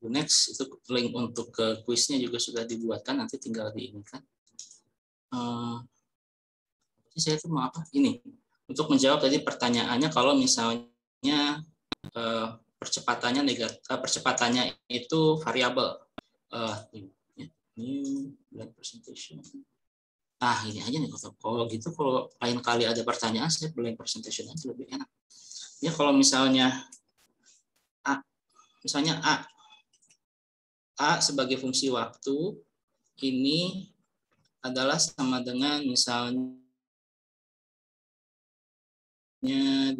next, itu link untuk ke kuisnya juga sudah dibuatkan, nanti tinggal di ini kan. Saya itu mau apa? Ini untuk menjawab tadi pertanyaannya, kalau misalnya percepatannya percepatannya itu variabel. New blank presentation. Ini aja nih, kalau gitu, kalau lain kali ada pertanyaan saya blank presentation aja lebih enak. Ya kalau misalnya A sebagai fungsi waktu ini adalah sama dengan misalnya 2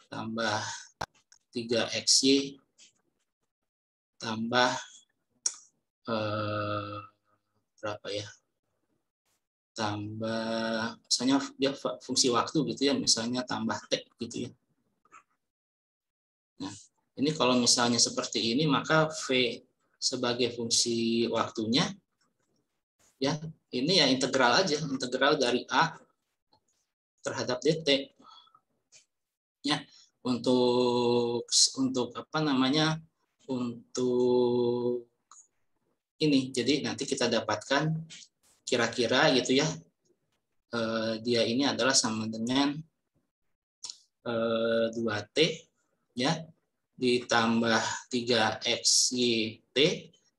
tambah 3xy tambah berapa ya? Tambah misalnya dia fungsi waktu gitu ya, misalnya tambah t gitu ya. Nah, ini kalau misalnya seperti ini, maka v sebagai fungsi waktunya ya, ini ya integral aja, integral dari a terhadap dt. Ya, untuk apa namanya? Untuk ini. Jadi nanti kita dapatkan kira-kira gitu ya. Dia ini adalah sama dengan 2t ya ditambah 3xyt.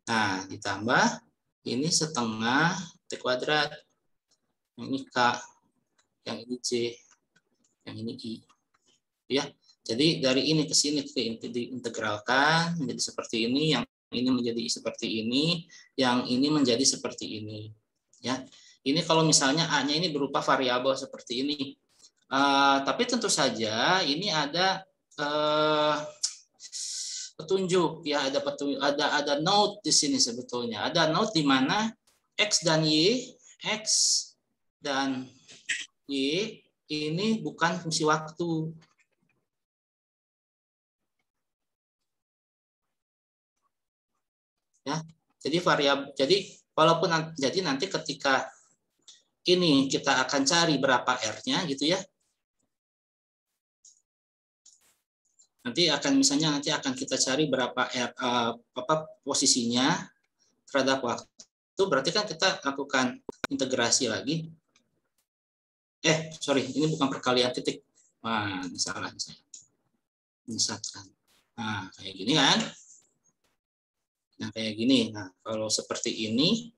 Nah, ditambah ini setengah t kuadrat. Yang ini k, yang ini c, yang ini i. Ya. Jadi dari ini ke sini diintegralkan menjadi seperti ini, yang ini menjadi seperti ini, yang ini menjadi seperti ini. Ya. Ini kalau misalnya a-nya ini berupa variabel seperti ini. Tapi tentu saja ini ada petunjuk ya, ada note di sini sebetulnya. Ada note di mana x dan y ini bukan fungsi waktu. Ya. Jadi variabel, jadi walaupun nanti ketika ini kita akan cari berapa R-nya gitu ya. Nanti akan kita cari berapa posisinya terhadap waktu. Itu berarti kan kita lakukan integrasi lagi. Sorry, ini bukan perkalian titik. Wah, ini salah saya. Misalkan. Nah, kayak gini kan. Nah, kayak gini. Nah, kalau seperti ini,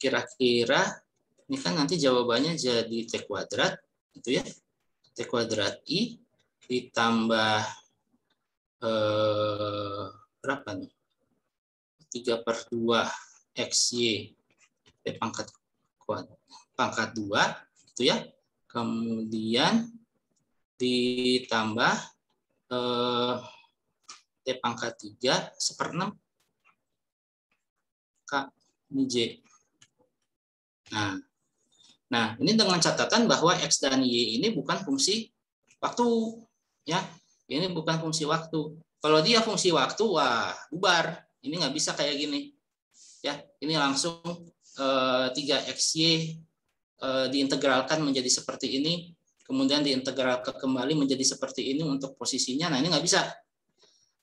kira-kira ini kan nanti jawabannya jadi T kuadrat, gitu ya. T kuadrat I ditambah berapa nih? 3/2 XY T pangkat 2, gitu ya. Kemudian ditambah T pangkat 3 1/6 K ini J. Nah, ini dengan catatan bahwa X dan Y ini bukan fungsi waktu. Ya, ini bukan fungsi waktu. Kalau dia fungsi waktu, wah, bubar. Ini nggak bisa kayak gini. Ya, ini langsung 3xy diintegralkan menjadi seperti ini, kemudian diintegralkan kembali menjadi seperti ini untuk posisinya. Nah, ini nggak bisa.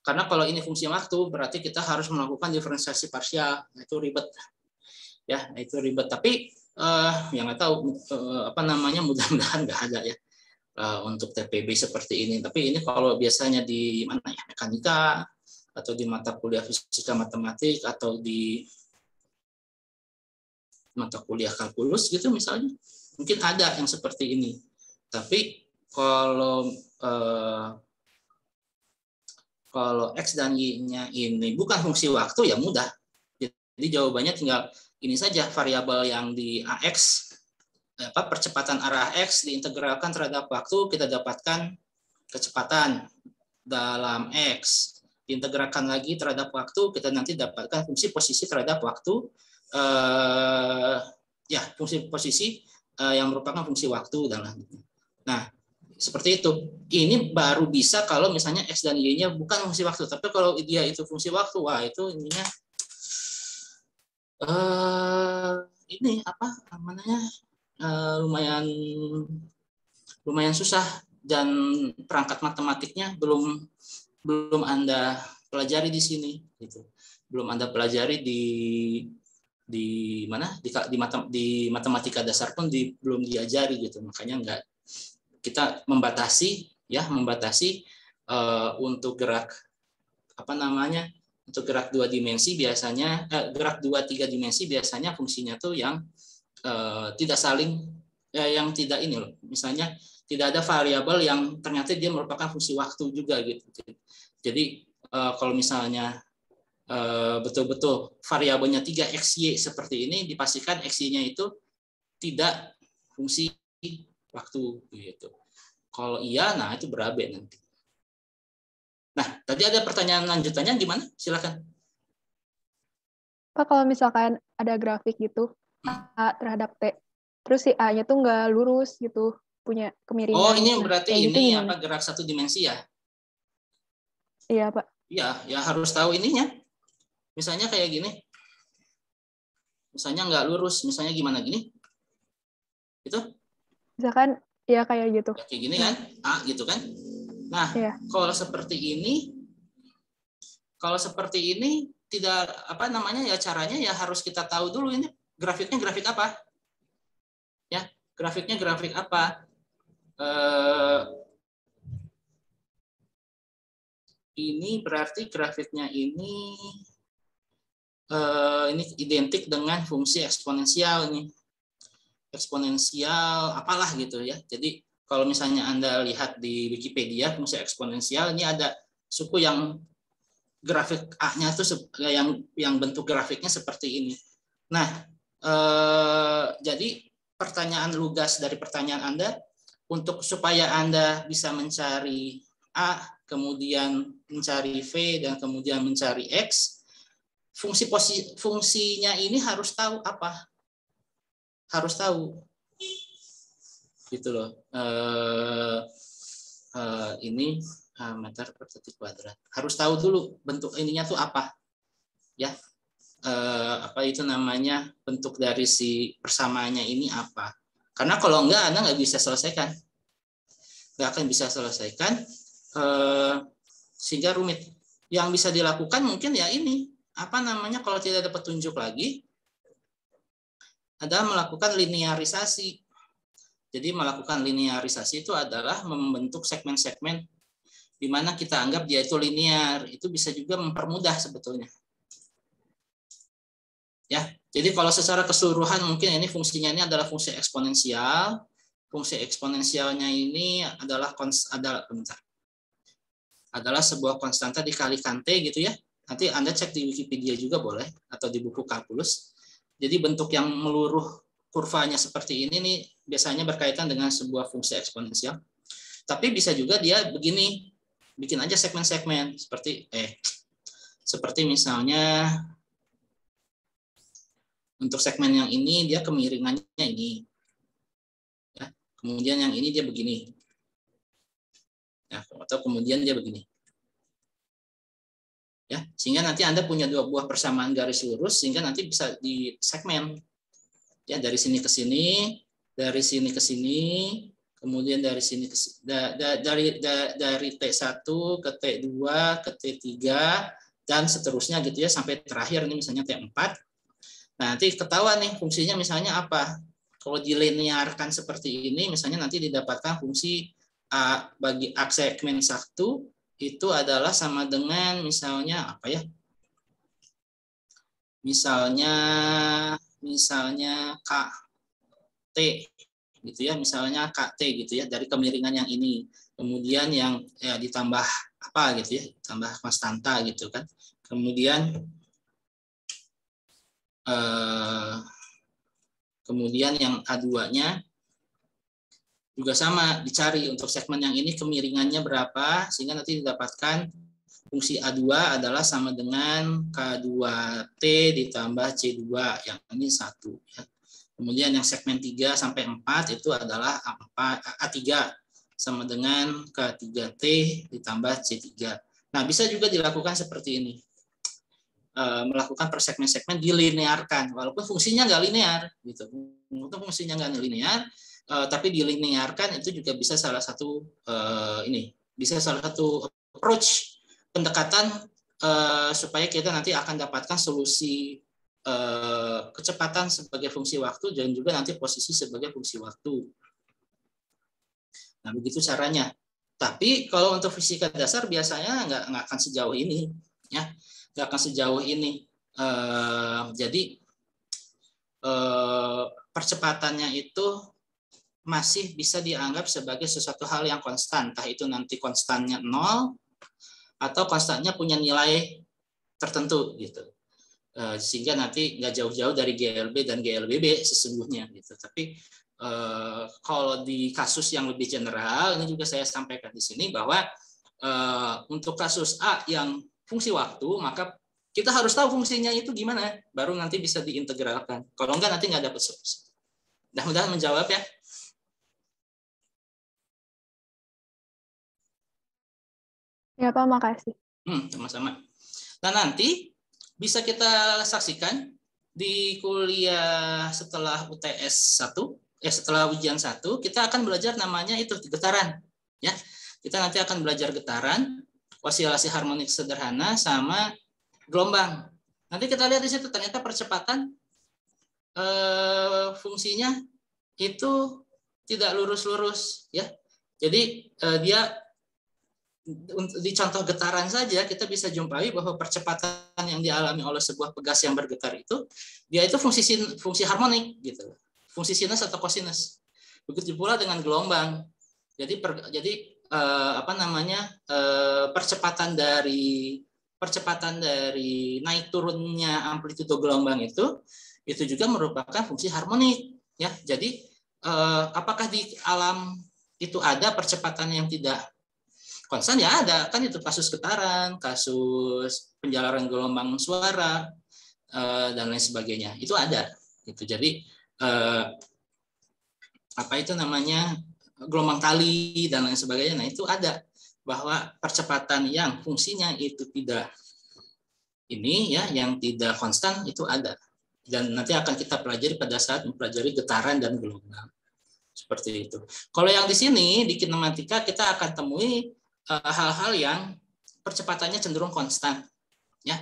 Karena kalau ini fungsi waktu, berarti kita harus melakukan diferensiasi parsial. Nah, itu ribet. Ya, itu ribet. Tapi yang nggak tahu mudah-mudahan nggak ada ya untuk TPB seperti ini. Tapi ini kalau biasanya di mana ya, mekanika atau di mata kuliah fisika matematik atau di mata kuliah kalkulus gitu misalnya, mungkin ada yang seperti ini. Tapi kalau X dan Y-nya ini bukan fungsi waktu, ya mudah. Jadi jawabannya tinggal ini saja, variabel yang di AX, percepatan arah X diintegralkan terhadap waktu, kita dapatkan kecepatan dalam X. Diintegralkan lagi terhadap waktu, kita nanti dapatkan fungsi posisi terhadap waktu, fungsi posisi yang merupakan fungsi waktu. Nah, seperti itu. Ini baru bisa kalau misalnya X dan Y-nya bukan fungsi waktu. Tapi kalau dia itu fungsi waktu, wah itu ininya ini apa namanya lumayan susah, dan perangkat matematiknya belum belum Anda pelajari di sini gitu. Belum Anda pelajari di mana di matematika dasar pun belum diajari gitu. Makanya enggak, kita membatasi untuk gerak untuk gerak 2 dimensi biasanya gerak 2-3 dimensi biasanya fungsinya tuh yang tidak saling yang tidak ini loh. Misalnya tidak ada variabel yang ternyata dia merupakan fungsi waktu juga gitu. Jadi kalau misalnya betul-betul variabelnya 3xy seperti ini, dipastikan xy-nya itu tidak fungsi waktu gitu. Kalau iya, nah itu berabe nanti. Nah, tadi ada pertanyaan lanjutannya gimana? Silakan. Pak, kalau misalkan ada grafik gitu, A terhadap T, terus si A-nya tuh nggak lurus gitu, punya kemiringan. Oh, ini berarti kayak ini gitu gerak satu dimensi ya? Iya, Pak. Ya harus tahu ininya. Misalnya kayak gini. Misalnya nggak lurus, misalnya gimana gini? Itu? Misalkan ya kayak gitu. Ya, kayak gini kan? A gitu kan? Nah, iya. kalau seperti ini tidak ya caranya ya harus kita tahu dulu ini grafiknya grafik apa? Ya, grafiknya grafik apa? Ini berarti grafiknya ini identik dengan fungsi eksponensial nih. Eksponensial apalah gitu ya. Jadi kalau misalnya Anda lihat di Wikipedia fungsi eksponensial ini ada suku yang grafik A-nya tuh yang bentuk grafiknya seperti ini. Nah, jadi pertanyaan lugas dari pertanyaan Anda supaya Anda bisa mencari A, kemudian mencari V dan kemudian mencari X, fungsinya ini harus tahu apa? Harus tahu gitu loh. Ini meter per detik kuadrat. Harus tahu dulu bentuk ininya tuh apa, ya. Apa itu namanya, bentuk dari si persamaannya ini apa? Karena kalau enggak Anda nggak bisa selesaikan, nggak akan bisa selesaikan, sehingga rumit. Yang bisa dilakukan mungkin ya ini kalau tidak ada petunjuk lagi, adalah melakukan linearisasi. Jadi melakukan linearisasi itu adalah membentuk segmen-segmen di mana kita anggap dia itu linear. Itu bisa juga mempermudah sebetulnya. Ya, jadi kalau secara keseluruhan mungkin ini fungsinya ini adalah fungsi eksponensial. Fungsi eksponensialnya ini adalah sebuah konstanta dikalikan T gitu ya. Nanti Anda cek di Wikipedia juga boleh, atau di buku kalkulus. Jadi bentuk yang meluruh kurvanya seperti ini nih biasanya berkaitan dengan sebuah fungsi eksponensial. Tapi bisa juga dia begini, bikin aja segmen-segmen seperti misalnya untuk segmen yang ini dia kemiringannya ini. Ya, kemudian yang ini dia begini. Ya, atau kemudian dia begini. Ya, sehingga nanti Anda punya dua buah persamaan garis lurus sehingga nanti bisa di segmen. Ya, dari sini ke sini, dari sini ke sini, kemudian dari sini ke dari T1 ke T2 ke T3 dan seterusnya gitu ya sampai terakhir ini misalnya T4. Nah, nanti ketahuan nih fungsinya misalnya apa. Kalau dilinearkan seperti ini misalnya nanti didapatkan fungsi A bagi A segmen 1 itu adalah sama dengan misalnya apa ya? Misalnya KT gitu ya, misalnya KT gitu ya dari kemiringan yang ini. Kemudian yang ya ditambah apa gitu ya, tambah konstanta gitu kan. Kemudian yang A2-nya juga sama, dicari untuk segmen yang ini kemiringannya berapa sehingga nanti didapatkan fungsi A2 adalah sama dengan K2T ditambah C2 yang ini 1 ya. Kemudian yang segmen 3 sampai 4 itu adalah A3 sama dengan K3T ditambah C3. Nah, bisa juga dilakukan seperti ini. Melakukan per segmen-segmen dilinearkan walaupun fungsinya nggak linear gitu. Untuk fungsinya nggak linear tapi dilinearkan itu juga bisa salah satu approach pendekatan supaya kita nanti akan dapatkan solusi kecepatan sebagai fungsi waktu dan juga nanti posisi sebagai fungsi waktu. Nah, begitu caranya. Tapi kalau untuk fisika dasar biasanya nggak akan sejauh ini, ya, nggak akan sejauh ini. Jadi percepatannya itu masih bisa dianggap sebagai sesuatu hal yang konstan, entah itu nanti konstannya 0 atau konstannya punya nilai tertentu gitu. Sehingga nanti nggak jauh-jauh dari GLB dan GLBB sesungguhnya gitu. Tapi kalau di kasus yang lebih general, ini juga saya sampaikan di sini bahwa untuk kasus A yang fungsi waktu, maka kita harus tahu fungsinya itu gimana, baru nanti bisa diintegralkan. Kalau enggak nanti nggak dapat solusi. Mudah-mudahan menjawab ya. Ya Pak, makasih. Sama-sama. Nah, nanti bisa kita saksikan di kuliah setelah UTS 1, setelah ujian 1, kita akan belajar namanya itu getaran. Ya, kita nanti akan belajar getaran, osilasi harmonik sederhana, sama gelombang. Nanti kita lihat di situ ternyata percepatan fungsinya itu tidak lurus-lurus, ya. Jadi dia di contoh getaran saja kita bisa jumpai bahwa percepatan yang dialami oleh sebuah pegas yang bergetar itu dia itu fungsi harmonik gitu, fungsi sinus atau kosinus. Begitu pula dengan gelombang. Jadi percepatan dari naik turunnya amplitudo gelombang itu juga merupakan fungsi harmonik, ya. Jadi apakah di alam itu ada percepatan yang tidak konstan? Ya ada, kan itu kasus getaran, kasus penjalaran gelombang suara dan lain sebagainya, itu ada gitu. Jadi gelombang tali dan lain sebagainya, nah itu ada, bahwa percepatan yang fungsinya itu tidak yang tidak konstan itu ada, dan nanti akan kita pelajari pada saat mempelajari getaran dan gelombang seperti itu. Kalau yang di sini di kinematika kita akan temui hal-hal yang percepatannya cenderung konstan, ya.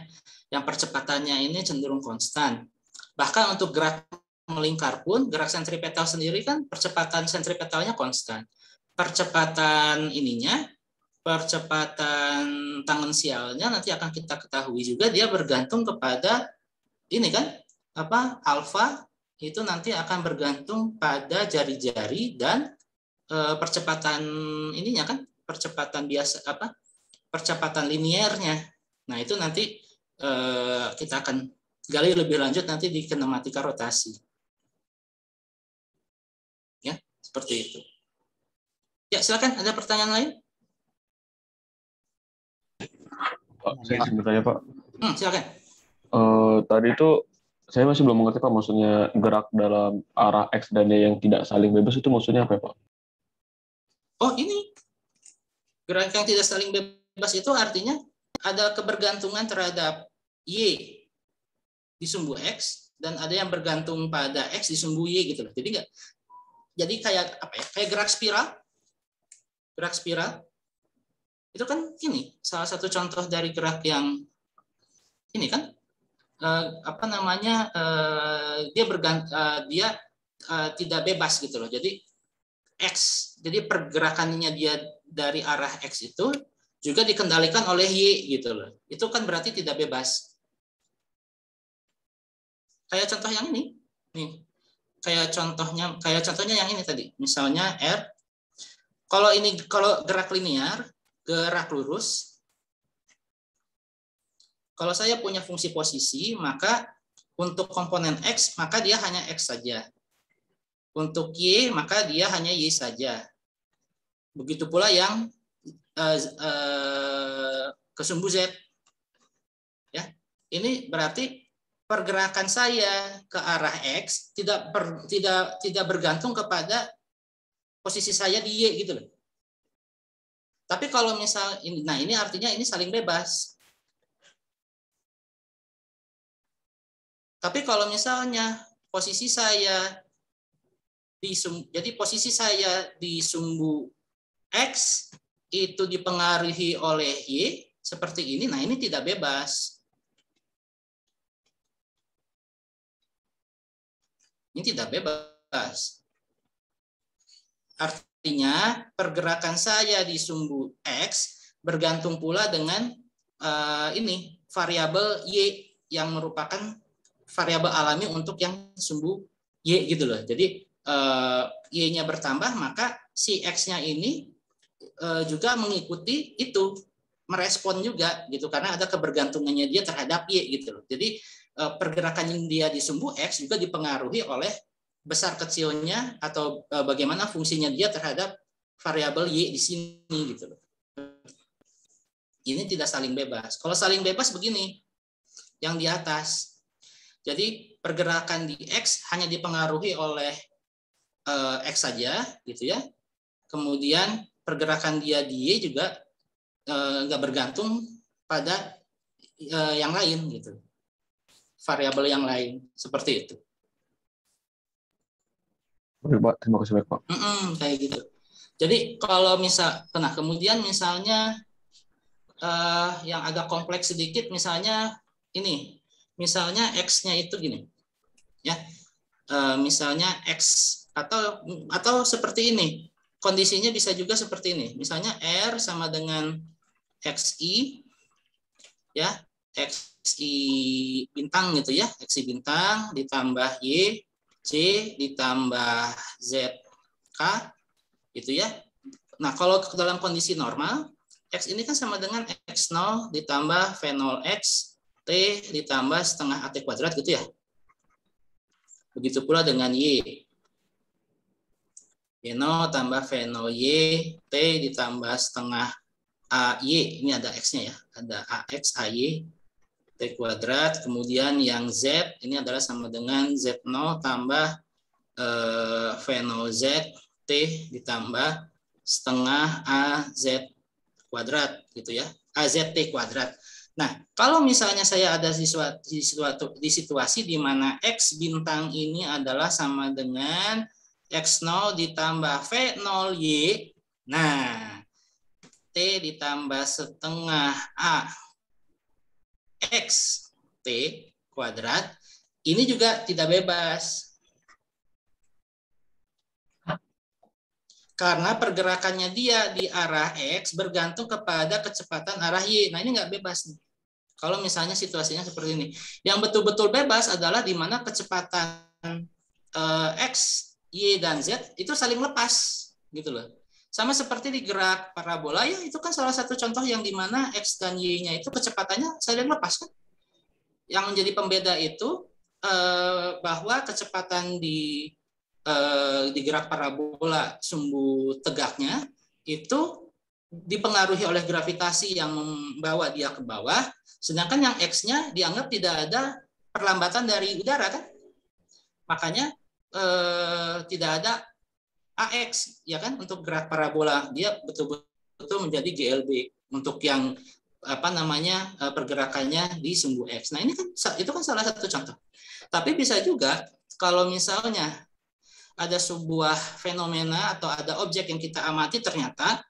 Yang percepatannya ini cenderung konstan. Bahkan untuk gerak melingkar pun, gerak sentripetal sendiri kan percepatan sentripetalnya konstan. Percepatan tangensialnya nanti akan kita ketahui juga, dia bergantung kepada alfa itu nanti akan bergantung pada jari-jari dan percepatan percepatan biasa percepatan linearnya. Nah, itu nanti kita akan gali lebih lanjut nanti di kinematika rotasi. Ya, seperti itu. Ya, silakan, ada pertanyaan lain? Pak, saya izin bertanya, Pak. Silakan. Tadi itu saya masih belum mengerti, Pak, maksudnya gerak dalam arah X dan Y yang tidak saling bebas itu maksudnya apa, Pak? Oh, ini gerak yang tidak saling bebas itu artinya ada kebergantungan terhadap Y di sumbu X dan ada yang bergantung pada X di sumbu Y gitu loh. Jadi kayak kayak gerak spiral. Gerak spiral itu kan ini salah satu contoh dari gerak yang ini kan dia tidak bebas gitu loh. Jadi pergerakannya dia dari arah X itu juga dikendalikan oleh Y gitu loh. Itu kan berarti tidak bebas. Kayak contoh yang ini. Nih. Kayak contohnya yang ini tadi. Misalnya R. Kalau gerak linear, gerak lurus. Kalau saya punya fungsi posisi, maka untuk komponen X, maka dia hanya X saja. Untuk Y, maka dia hanya Y saja. Begitu pula yang ke sumbu Z. Ya, ini berarti pergerakan saya ke arah X tidak bergantung kepada posisi saya di Y gitu loh. Tapi kalau misal ini artinya ini saling bebas. Tapi kalau misalnya posisi saya posisi saya di sumbu X itu dipengaruhi oleh Y, seperti ini, nah ini tidak bebas. Ini tidak bebas. Artinya pergerakan saya di sumbu X bergantung pula dengan ini variabel Y yang merupakan variabel alami untuk yang sumbu Y gitu loh. Jadi Y-nya bertambah, maka si X-nya ini juga mengikuti itu, merespon juga gitu, karena ada kebergantungannya dia terhadap Y gitu loh. Jadi pergerakan dia di sumbu X juga dipengaruhi oleh besar kecilnya atau bagaimana fungsinya dia terhadap variabel Y di sini gitu loh. Ini tidak saling bebas. Kalau saling bebas begini, yang di atas. Jadi pergerakan di X hanya dipengaruhi oleh X saja, gitu ya. Kemudian pergerakan dia di Y juga nggak bergantung pada yang lain, gitu. Variabel yang lain, seperti itu. Oke, Pak. Terima kasih banyak, Pak. Kayak gitu. Jadi kalau nah kemudian misalnya yang agak kompleks sedikit, misalnya ini, misalnya X-nya itu gini, ya, misalnya X atau seperti ini, kondisinya bisa juga seperti ini, misalnya R sama dengan XI, ya, XI bintang gitu ya, XI bintang ditambah Y, C ditambah ZK, gitu ya. Nah kalau dalam kondisi normal, X ini kan sama dengan X0 ditambah V0 X, T ditambah setengah AT kuadrat gitu ya. Begitu pula dengan Y. Y0 tambah V0 Y, T ditambah setengah AY, ini ada X-nya ya. Ada AX, AY, T kuadrat. Kemudian yang Z, ini adalah sama dengan Z0 tambah V0 Z, T ditambah setengah AZ kuadrat gitu ya, AZT kuadrat. Nah, kalau misalnya saya ada di situasi di mana X bintang ini adalah sama dengan X0 ditambah V0Y, nah, T ditambah setengah A X T kuadrat, ini juga tidak bebas. Karena pergerakannya dia di arah X bergantung kepada kecepatan arah Y. Nah ini nggak bebas. Kalau misalnya situasinya seperti ini. Yang betul-betul bebas adalah di mana kecepatan X, Y, dan Z itu saling lepas. Gitu loh. Sama seperti di gerak parabola, ya itu kan salah satu contoh yang di mana X dan Y-nya itu kecepatannya saling lepas. Kan? Yang menjadi pembeda itu bahwa kecepatan di gerak parabola sumbu tegaknya itu dipengaruhi oleh gravitasi yang membawa dia ke bawah, sedangkan yang X-nya dianggap tidak ada perlambatan dari udara kan, makanya tidak ada AX ya kan untuk gerak parabola, dia betul-betul menjadi GLB untuk yang pergerakannya di sumbu X. Nah ini kan itu kan salah satu contoh. Tapi bisa juga kalau misalnya ada sebuah fenomena atau ada objek yang kita amati, ternyata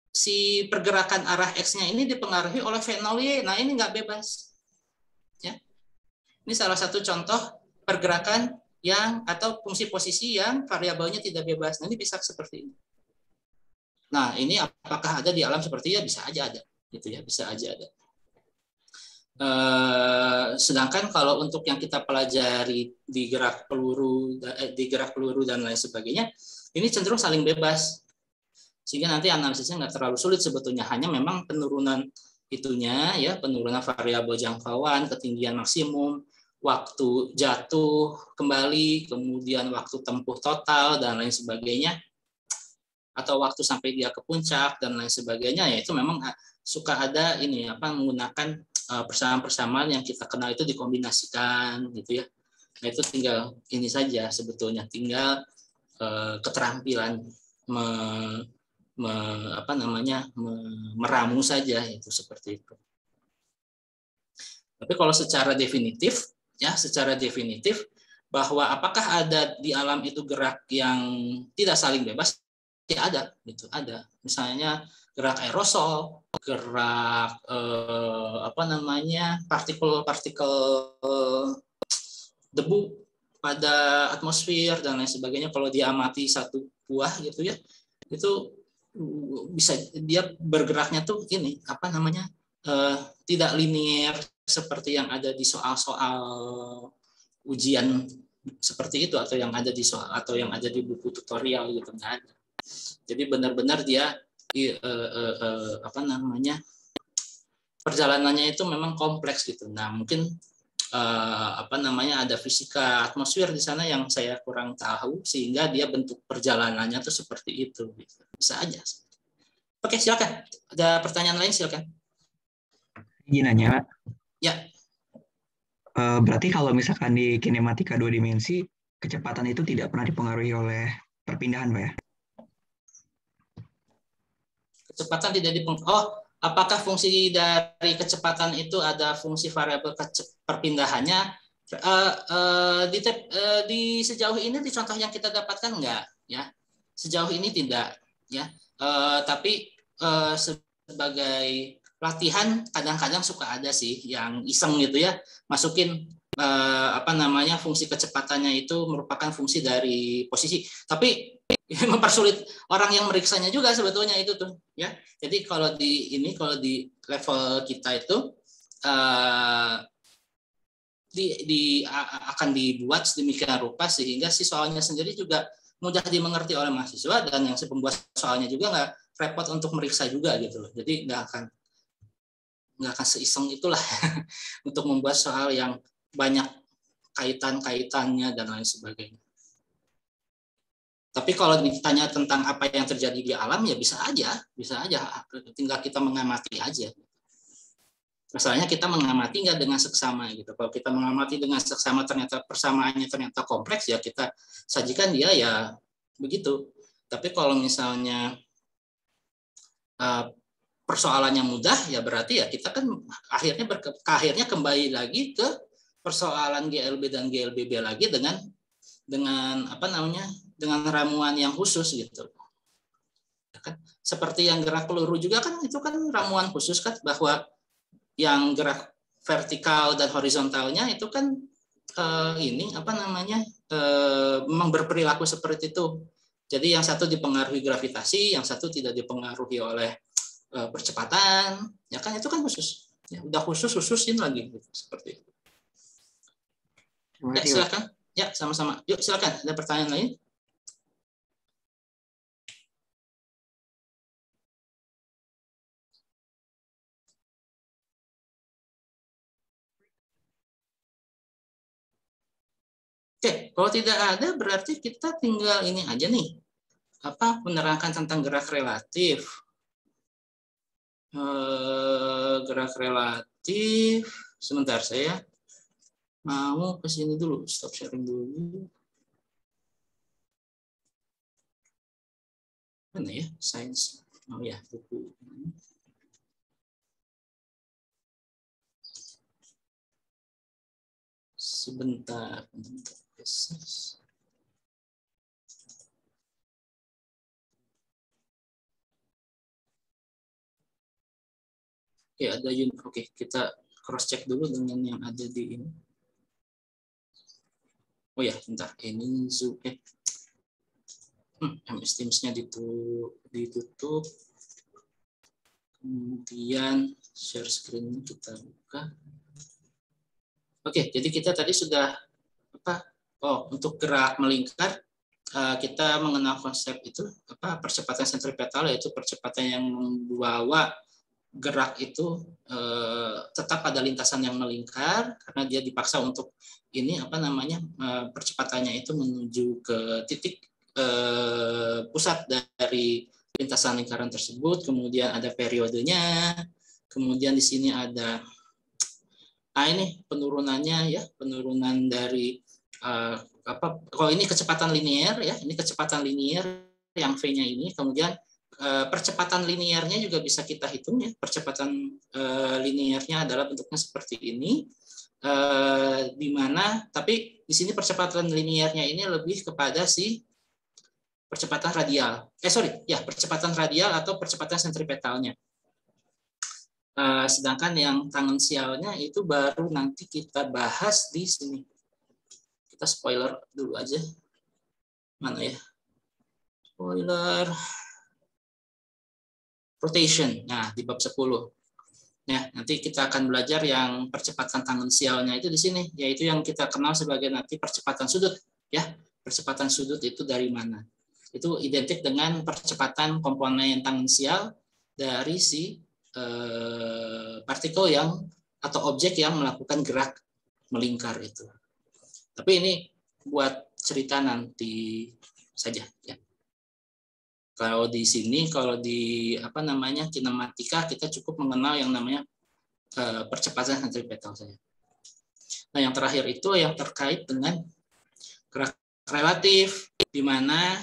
si pergerakan arah X-nya ini dipengaruhi oleh V0Y. Nah, ini nggak bebas. Ya. Ini salah satu contoh pergerakan yang atau fungsi posisi yang variabelnya tidak bebas. Nah, ini bisa seperti ini. Nah, ini apakah ada di alam seperti ya? Bisa aja ada. Gitu ya, bisa aja ada. Sedangkan kalau untuk yang kita pelajari di gerak peluru dan lain sebagainya, ini cenderung saling bebas, sehingga nanti analisisnya nggak terlalu sulit sebetulnya, hanya memang penurunan itunya ya, penurunan variabel jangkauan, ketinggian maksimum, waktu jatuh kembali, kemudian waktu tempuh total dan lain sebagainya, atau waktu sampai dia ke puncak dan lain sebagainya, ya itu memang suka ada ini menggunakan persamaan-persamaan yang kita kenal itu dikombinasikan gitu ya. Nah itu tinggal ini saja sebetulnya, tinggal keterampilan meramu saja, itu seperti itu. Tapi kalau secara definitif bahwa apakah ada di alam itu gerak yang tidak saling bebas, ada gitu, ada. Misalnya gerak aerosol, gerak partikel-partikel debu pada atmosfer dan lain sebagainya. Kalau dia amati satu buah gitu ya, itu bisa dia bergeraknya tuh ini tidak linear seperti yang ada di soal-soal ujian seperti itu, atau yang ada di soal atau yang ada di buku tutorial gitu, nggak ada. Jadi benar-benar dia perjalanannya itu memang kompleks gitu. Nah mungkin ada fisika atmosfer di sana yang saya kurang tahu, sehingga dia bentuk perjalanannya tuh seperti itu. Bisa aja. Oke, silakan. Ada pertanyaan lain, silakan. Izin nanya. Ya. Berarti kalau misalkan di kinematika 2 dimensi, kecepatan itu tidak pernah dipengaruhi oleh perpindahan, Pak ya? Kecepatan tidak dipengaruhi. Oh, apakah fungsi dari kecepatan itu ada fungsi variabel perpindahannya? Di sejauh ini di contoh yang kita dapatkan enggak, ya. Sejauh ini tidak, ya. Tapi sebagai latihan kadang-kadang suka ada sih yang iseng gitu ya, masukin fungsi kecepatannya itu merupakan fungsi dari posisi. Tapi mempersulit orang yang meriksanya juga sebetulnya itu tuh, ya. Jadi kalau di level kita itu akan dibuat sedemikian rupa sehingga si soalnya sendiri juga mudah dimengerti oleh mahasiswa, dan yang si pembuat soalnya juga nggak repot untuk meriksa juga gitu loh. Jadi nggak akan seiseng itulah untuk membuat soal yang banyak kaitan-kaitannya dan lain sebagainya. Tapi kalau ditanya tentang apa yang terjadi di alam, ya bisa aja, tinggal kita mengamati aja. Masalahnya kita mengamati nggak dengan seksama gitu. Kalau kita mengamati dengan seksama ternyata persamaannya ternyata kompleks, ya kita sajikan dia ya begitu. Tapi kalau misalnya persoalannya mudah, ya berarti ya kita kan akhirnya kembali lagi ke persoalan GLB dan GLBB lagi dengan dengan ramuan yang khusus gitu. Seperti yang gerak peluru juga kan itu kan ramuan khusus kan, bahwa yang gerak vertikal dan horizontalnya itu kan memang berperilaku seperti itu. Jadi yang satu dipengaruhi gravitasi, yang satu tidak dipengaruhi oleh percepatan, ya kan itu kan khusus. Ya, udah khususin lagi gitu, seperti itu. Ya, silakan. Ya, sama-sama. Yuk, silakan. Ada pertanyaan lain? Oke, kalau tidak ada berarti kita tinggal ini aja nih. Menerangkan tentang gerak relatif. Gerak relatif. Sebentar, saya mau ke sini dulu, stop sharing dulu. Mana ya, sains? Oh ya, buku. Sebentar. Oke, ada unit. Oke, kita cross check dulu dengan yang ada di ini. Oh ya, bentar. Ini Zoom. MS Teams-nya ditutup. Kemudian share screen kita buka. Oke, jadi kita tadi sudah untuk gerak melingkar kita mengenal konsep itu percepatan sentripetal, yaitu percepatan yang membawa gerak itu tetap pada lintasan yang melingkar karena dia dipaksa untuk ini percepatannya itu menuju ke titik pusat dari lintasan lingkaran tersebut. Kemudian ada periodenya, kemudian di sini ada ini penurunannya ya, penurunan dari kalau ini kecepatan linear ya, ini kecepatan linear yang V-nya ini, kemudian percepatan linearnya juga bisa kita hitung ya, percepatan linearnya adalah bentuknya seperti ini, di mana tapi di sini percepatan linearnya ini lebih kepada si percepatan radial. Percepatan radial atau percepatan sentripetalnya. Sedangkan yang tangensialnya itu baru nanti kita bahas di sini. Kita spoiler dulu aja. Mana ya? Spoiler. Rotation. Nah, di bab 10. Ya, nanti kita akan belajar yang percepatan tangensialnya itu di sini, yaitu yang kita kenal sebagai nanti percepatan sudut. Ya, percepatan sudut itu dari mana? Itu identik dengan percepatan komponen tangensial dari si partikel yang atau objek yang melakukan gerak melingkar itu. Tapi ini buat cerita nanti saja. Ya. Kalau di sini, kalau di kinematika, kita cukup mengenal yang namanya percepatan sentripetal saja. Nah, yang terakhir itu yang terkait dengan gerak relatif, di mana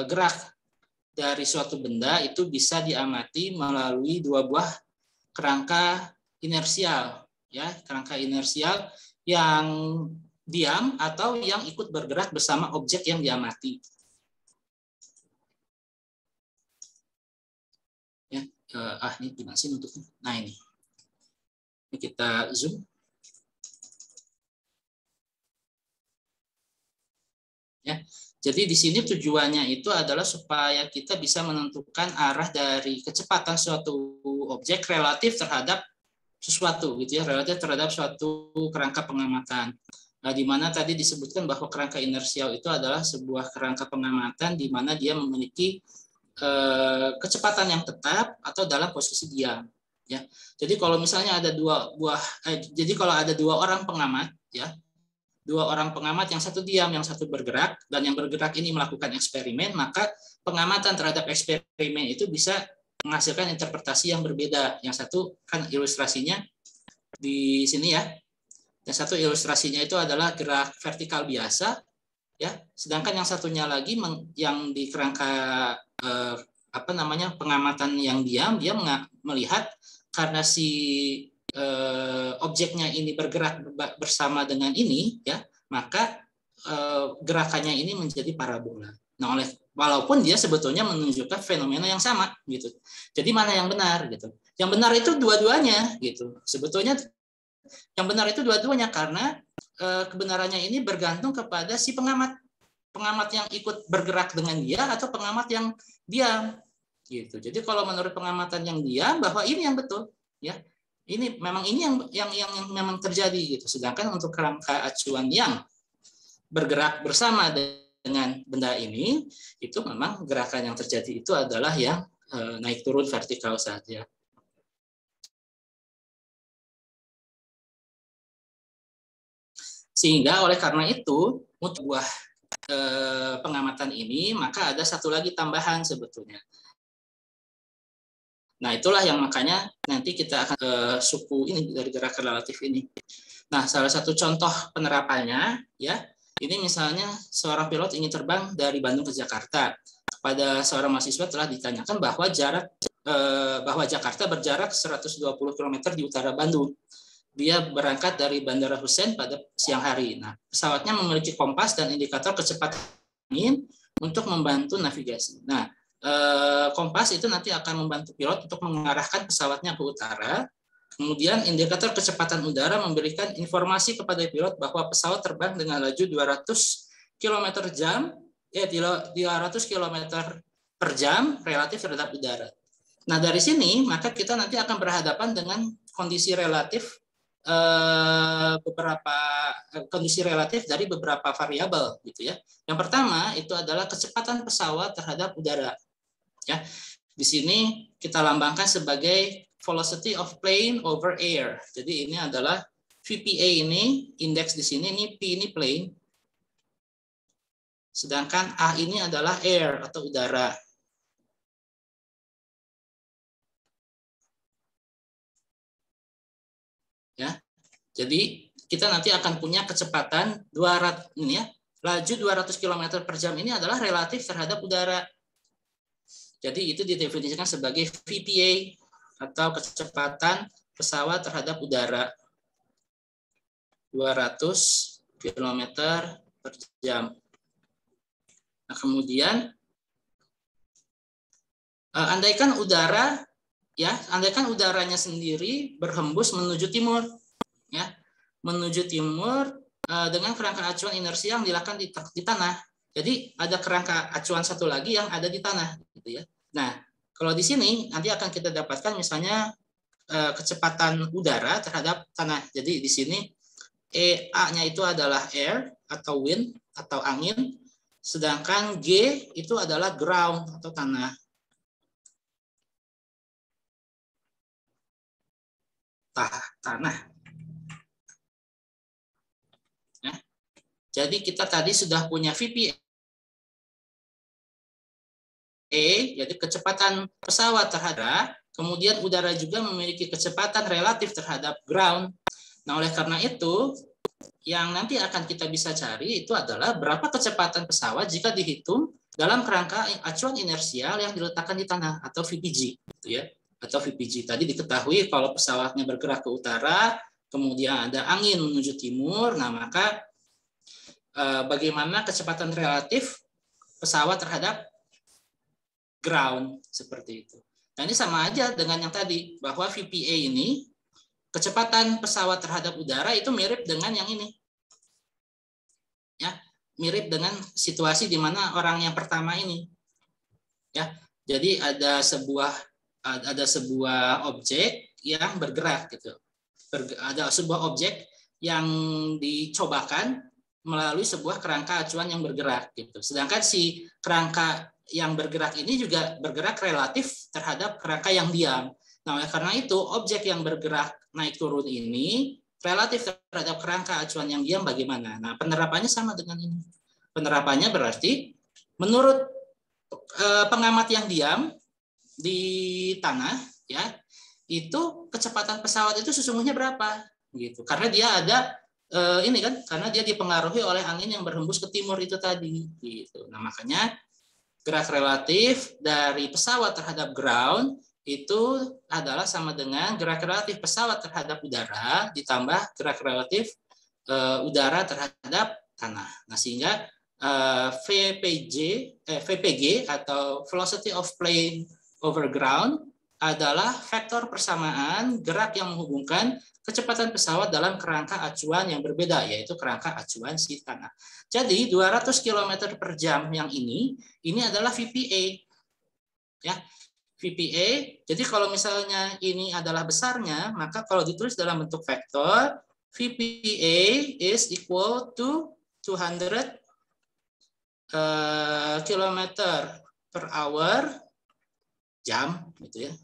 gerak dari suatu benda itu bisa diamati melalui dua buah kerangka inersial, ya, kerangka inersial yang diam atau yang ikut bergerak bersama objek yang diamati. Ini gimana sih nutupnya? Nah, ini kita zoom. Ya, jadi di sini tujuannya itu adalah supaya kita bisa menentukan arah dari kecepatan suatu objek relatif terhadap sesuatu, gitu ya, relatif terhadap suatu kerangka pengamatan. Nah, di mana tadi disebutkan bahwa kerangka inersial itu adalah sebuah kerangka pengamatan di mana dia memiliki kecepatan yang tetap atau dalam posisi diam, ya. Jadi kalau misalnya ada kalau ada dua orang pengamat, ya, dua orang pengamat, yang satu diam, yang satu bergerak, dan yang bergerak ini melakukan eksperimen, maka pengamatan terhadap eksperimen itu bisa menghasilkan interpretasi yang berbeda. Yang satu kan ilustrasinya di sini, ya. Yang satu ilustrasinya itu adalah gerak vertikal biasa, ya. Sedangkan yang satunya lagi yang di kerangka pengamatan yang diam, dia melihat karena si objeknya ini bergerak bersama dengan ini, ya, maka gerakannya ini menjadi parabola. Nah, walaupun dia sebetulnya menunjukkan fenomena yang sama, gitu. Jadi mana yang benar, gitu? Yang benar itu dua-duanya, gitu. Sebetulnya yang benar itu dua-duanya karena kebenarannya ini bergantung kepada si pengamat yang ikut bergerak dengan dia atau pengamat yang diam, gitu. Jadi kalau menurut pengamatan yang diam bahwa ini yang betul, ya, ini yang memang terjadi, gitu. Sedangkan untuk kerangka acuan yang bergerak bersama dengan benda ini, itu memang gerakan yang terjadi itu adalah yang naik turun vertikal saja. Sehingga oleh karena itu untuk buah pengamatan ini, maka ada satu lagi tambahan sebetulnya. Nah, itulah yang makanya nanti kita akan suku ini dari gerak relatif ini. Nah, salah satu contoh penerapannya, ya, ini misalnya seorang pilot ingin terbang dari Bandung ke Jakarta. Kepada seorang mahasiswa telah ditanyakan bahwa Jakarta berjarak 120 km di utara Bandung. Dia berangkat dari Bandara Hussein pada siang hari. Nah, pesawatnya memiliki kompas dan indikator kecepatan angin untuk membantu navigasi. Nah, kompas itu nanti akan membantu pilot untuk mengarahkan pesawatnya ke utara. Kemudian indikator kecepatan udara memberikan informasi kepada pilot bahwa pesawat terbang dengan laju 200 km/jam, 200 km per jam relatif terhadap udara. Nah, dari sini maka kita nanti akan berhadapan dengan kondisi relatif dari beberapa variabel, gitu ya. Yang pertama itu adalah kecepatan pesawat terhadap udara, ya. Di sini kita lambangkan sebagai velocity of plane over air. Jadi ini adalah VPA, ini indeks di sini, ini P ini plane, sedangkan A ini adalah air atau udara. Ya, jadi kita nanti akan punya kecepatan 200 ini, ya, laju 200 km per jam ini adalah relatif terhadap udara. Jadi itu didefinisikan sebagai VPA atau kecepatan pesawat terhadap udara 200 km per jam. Nah, kemudian andaikan udaranya sendiri berhembus menuju timur, ya, menuju timur dengan kerangka acuan inersia yang dilakukan di tanah. Jadi ada kerangka acuan satu lagi yang ada di tanah, gitu ya. Nah, kalau di sini nanti akan kita dapatkan misalnya kecepatan udara terhadap tanah. Jadi di sini EA-nya itu adalah air atau wind atau angin, sedangkan G itu adalah ground atau tanah. Tanah. Ya. Jadi kita tadi sudah punya VPA, jadi kecepatan pesawat terhadap, kemudian udara juga memiliki kecepatan relatif terhadap ground. Nah, oleh karena itu, yang nanti akan kita bisa cari itu adalah berapa kecepatan pesawat jika dihitung dalam kerangka acuan inersial yang diletakkan di tanah atau VPG, gitu ya. Atau VPG tadi diketahui kalau pesawatnya bergerak ke utara, kemudian ada angin menuju timur, nah maka bagaimana kecepatan relatif pesawat terhadap ground, seperti itu. Nah, ini sama aja dengan yang tadi, bahwa VPA ini kecepatan pesawat terhadap udara itu mirip dengan yang ini. Ya, mirip dengan situasi di mana orang yang pertama ini. Ya. Jadi ada sebuah objek yang bergerak gitu. Ada sebuah objek yang dicobakan melalui sebuah kerangka acuan yang bergerak gitu. Sedangkan si kerangka yang bergerak ini juga bergerak relatif terhadap kerangka yang diam. Nah, oleh karena itu objek yang bergerak naik turun ini relatif terhadap kerangka acuan yang diam bagaimana? Nah, penerapannya sama dengan ini. Penerapannya berarti menurut pengamat yang diam di tanah, ya, itu kecepatan pesawat itu sesungguhnya berapa? Gitu. Karena dia ada ini kan, karena dia dipengaruhi oleh angin yang berhembus ke timur itu tadi. Gitu. Nah, makanya gerak relatif dari pesawat terhadap ground itu adalah sama dengan gerak relatif pesawat terhadap udara ditambah gerak relatif udara terhadap tanah. Nah, sehingga VPG atau velocity of plane over ground adalah vektor persamaan gerak yang menghubungkan kecepatan pesawat dalam kerangka acuan yang berbeda, yaitu kerangka acuan si tanah. Jadi 200 km per jam yang ini adalah VPA. Ya, VPA. Jadi kalau misalnya ini adalah besarnya, maka kalau ditulis dalam bentuk vektor, VPA is equal to 200 km per hour jam, gitu ya.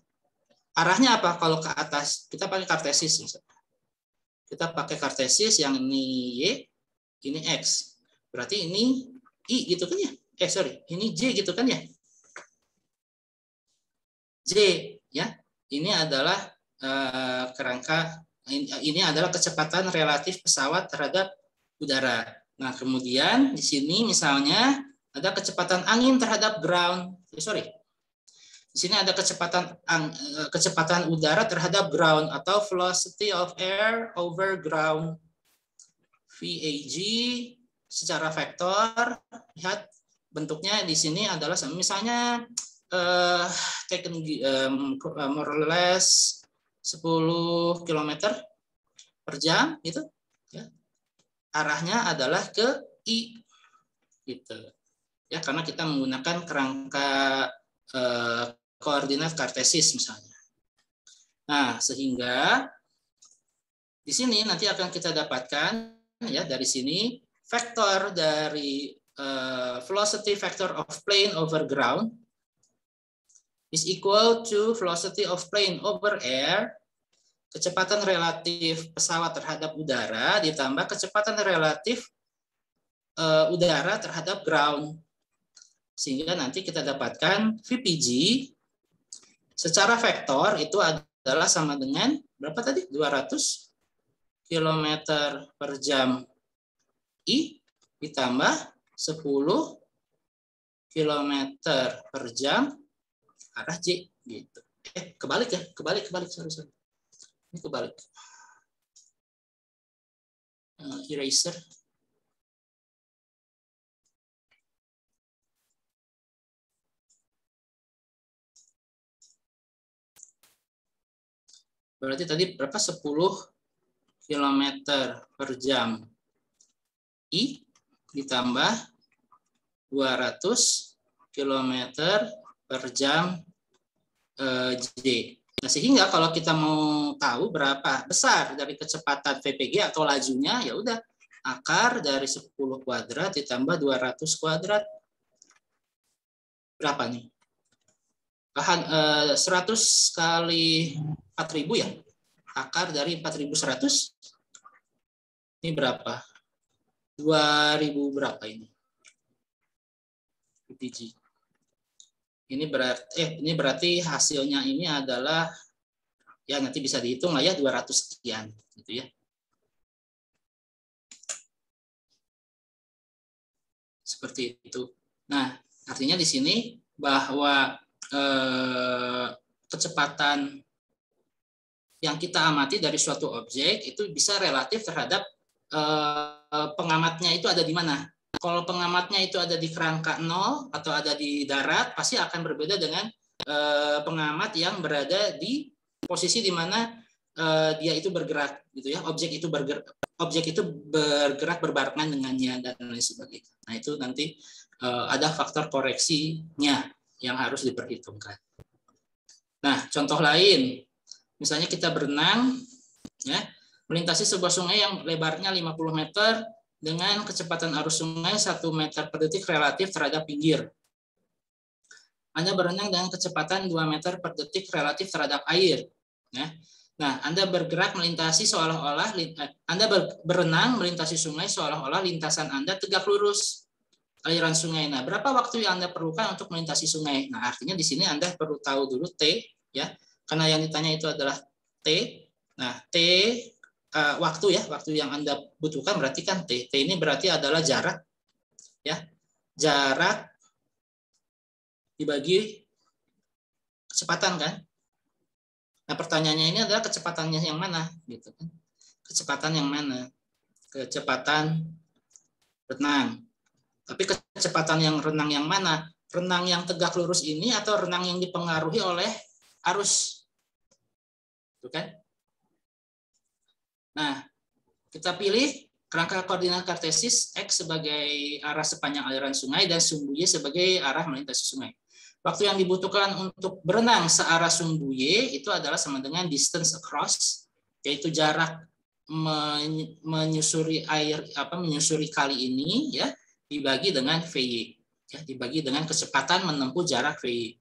Arahnya apa kalau ke atas? Kita pakai kartesis misalnya. Kita pakai kartesis yang ini Y, ini X. Berarti ini I gitu kan ya? Ini J gitu kan ya? J ya. Ini adalah kerangka, ini adalah kecepatan relatif pesawat terhadap udara. Nah, kemudian di sini misalnya ada kecepatan angin terhadap ground. Di sini ada kecepatan udara terhadap ground atau velocity of air over ground. VAG secara vektor, lihat bentuknya di sini adalah misalnya taken more or less 10 km per jam gitu ya. Arahnya adalah ke I gitu. Ya, karena kita menggunakan kerangka koordinat kartesis misalnya. Nah, sehingga di sini nanti akan kita dapatkan ya dari sini vektor dari velocity vector of plane over ground is equal to velocity of plane over air, kecepatan relatif pesawat terhadap udara ditambah kecepatan relatif udara terhadap ground. Sehingga nanti kita dapatkan VPG secara vektor itu adalah sama dengan berapa tadi? 200 km per jam I ditambah 10 km per jam arah J gitu. Kebalik ya, kebalik, sorry. Ini kebalik. Eraser. Berarti tadi berapa? 10 km per jam I ditambah 200 km per jam J. Nah, sehingga kalau kita mau tahu berapa besar dari kecepatan VPG atau lajunya, ya udah akar dari 10 kuadrat ditambah 200 kuadrat. Berapa nih? 100 kali 4.000 ya? Akar dari 4.100. Ini berapa? 2.000 berapa ini? VPG. Ini berarti hasilnya ini adalah ya nanti bisa dihitung lah ya 200 sekian gitu ya. Seperti itu. Nah, artinya di sini bahwa kecepatan yang kita amati dari suatu objek itu bisa relatif terhadap pengamatnya itu ada di mana. Kalau pengamatnya itu ada di kerangka 0 atau ada di darat, pasti akan berbeda dengan pengamat yang berada di posisi di mana dia itu bergerak, gitu ya. Objek itu bergerak berbarengan dengannya dan lain sebagainya. Nah itu nanti ada faktor koreksinya yang harus diperhitungkan. Nah contoh lain, misalnya kita berenang, ya, melintasi sebuah sungai yang lebarnya 50 meter. Dengan kecepatan arus sungai 1 meter per detik relatif terhadap pinggir. Anda berenang dengan kecepatan 2 meter per detik relatif terhadap air. Nah, Anda bergerak melintasi seolah-olah Anda berenang melintasi sungai seolah-olah lintasan Anda tegak lurus aliran sungai. Nah, berapa waktu yang Anda perlukan untuk melintasi sungai? Nah, artinya di sini Anda perlu tahu dulu T, ya, karena yang ditanya itu adalah T. Nah, T waktu yang Anda butuhkan berarti kan T. T ini berarti adalah jarak, ya, jarak dibagi kecepatan kan. Nah pertanyaannya ini adalah kecepatannya yang mana, gitu kan? Kecepatan yang mana? Kecepatan renang. Tapi kecepatan yang renang yang mana? Renang yang tegak lurus ini atau renang yang dipengaruhi oleh arus, itu kan? Nah, kita pilih kerangka koordinat kartesis X sebagai arah sepanjang aliran sungai dan sumbu Y sebagai arah melintasi sungai. Waktu yang dibutuhkan untuk berenang searah sumbu Y itu adalah sama dengan distance across, yaitu jarak menyusuri menyusuri kali ini, ya, dibagi dengan VY, ya, dibagi dengan kecepatan menempuh jarak VY.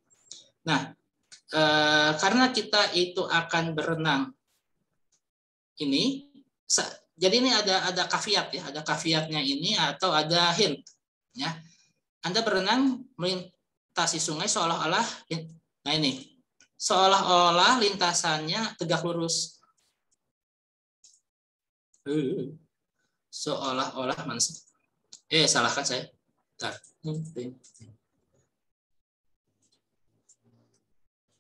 Nah, karena kita itu akan berenang ini, jadi ini ada kafiat, ya, ada kafiatnya ini atau ada hint, ya. Anda berenang melintasi sungai seolah-olah, nah ini, seolah-olah lintasannya tegak lurus. Seolah-olah salahkan saya. Bentar.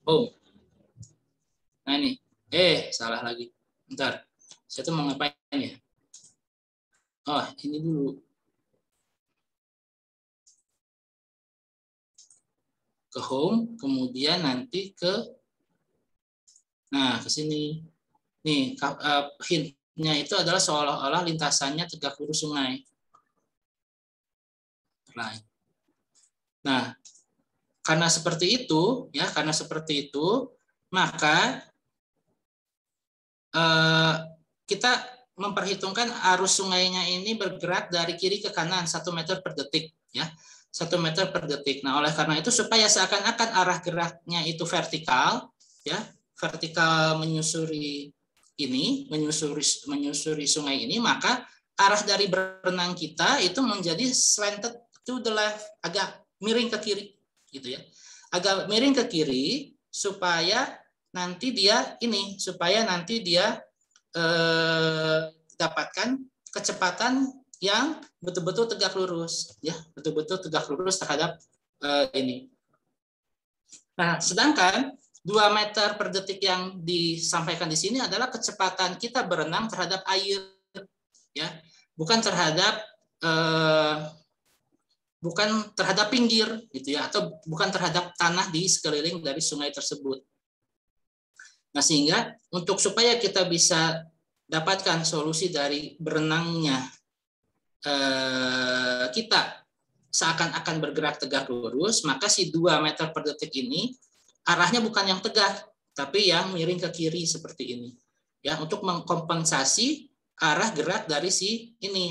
Oh, nah ini, salah lagi. Bentar, saya tuh mau ngapain ya? Oh, ini dulu. Ke home, kemudian nanti ke sini. Nih, hintnya itu adalah seolah-olah lintasannya tegak lurus sungai. Nah, karena seperti itu, ya, maka kita memperhitungkan arus sungainya ini bergerak dari kiri ke kanan 1 meter per detik, ya, 1 meter per detik. Nah, oleh karena itu supaya seakan-akan arah geraknya itu vertikal, ya, vertikal menyusuri sungai ini, maka arah dari berenang kita itu menjadi slanted to the left, agak miring ke kiri, gitu ya, agak miring ke kiri supaya nanti dia dapatkan kecepatan yang betul-betul tegak lurus, ya, betul-betul tegak lurus terhadap ini. Nah, sedangkan 2 meter per detik yang disampaikan di sini adalah kecepatan kita berenang terhadap air, ya, bukan terhadap pinggir, gitu ya, atau bukan terhadap tanah di sekeliling dari sungai tersebut. Nah, sehingga supaya kita bisa dapatkan solusi dari berenangnya kita seakan-akan bergerak tegak lurus, maka si 2 meter per detik ini arahnya bukan yang tegak, tapi yang miring ke kiri seperti ini. Ya, untuk mengkompensasi arah gerak dari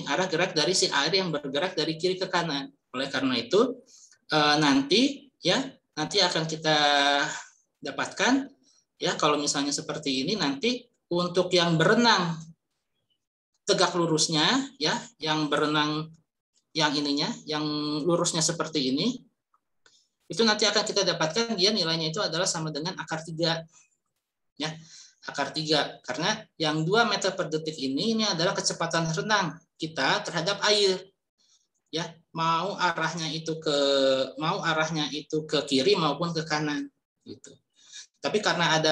arah gerak dari si air yang bergerak dari kiri ke kanan. Oleh karena itu nanti akan kita dapatkan ya, kalau misalnya seperti ini, nanti untuk yang berenang tegak lurusnya ya, yang berenang yang lurusnya seperti ini, itu nanti akan kita dapatkan dia nilainya itu adalah sama dengan akar 3 ya, akar 3, karena yang 2 meter per detik ini adalah kecepatan renang kita terhadap air ya, mau arahnya itu ke kiri maupun ke kanan gitu. Tapi karena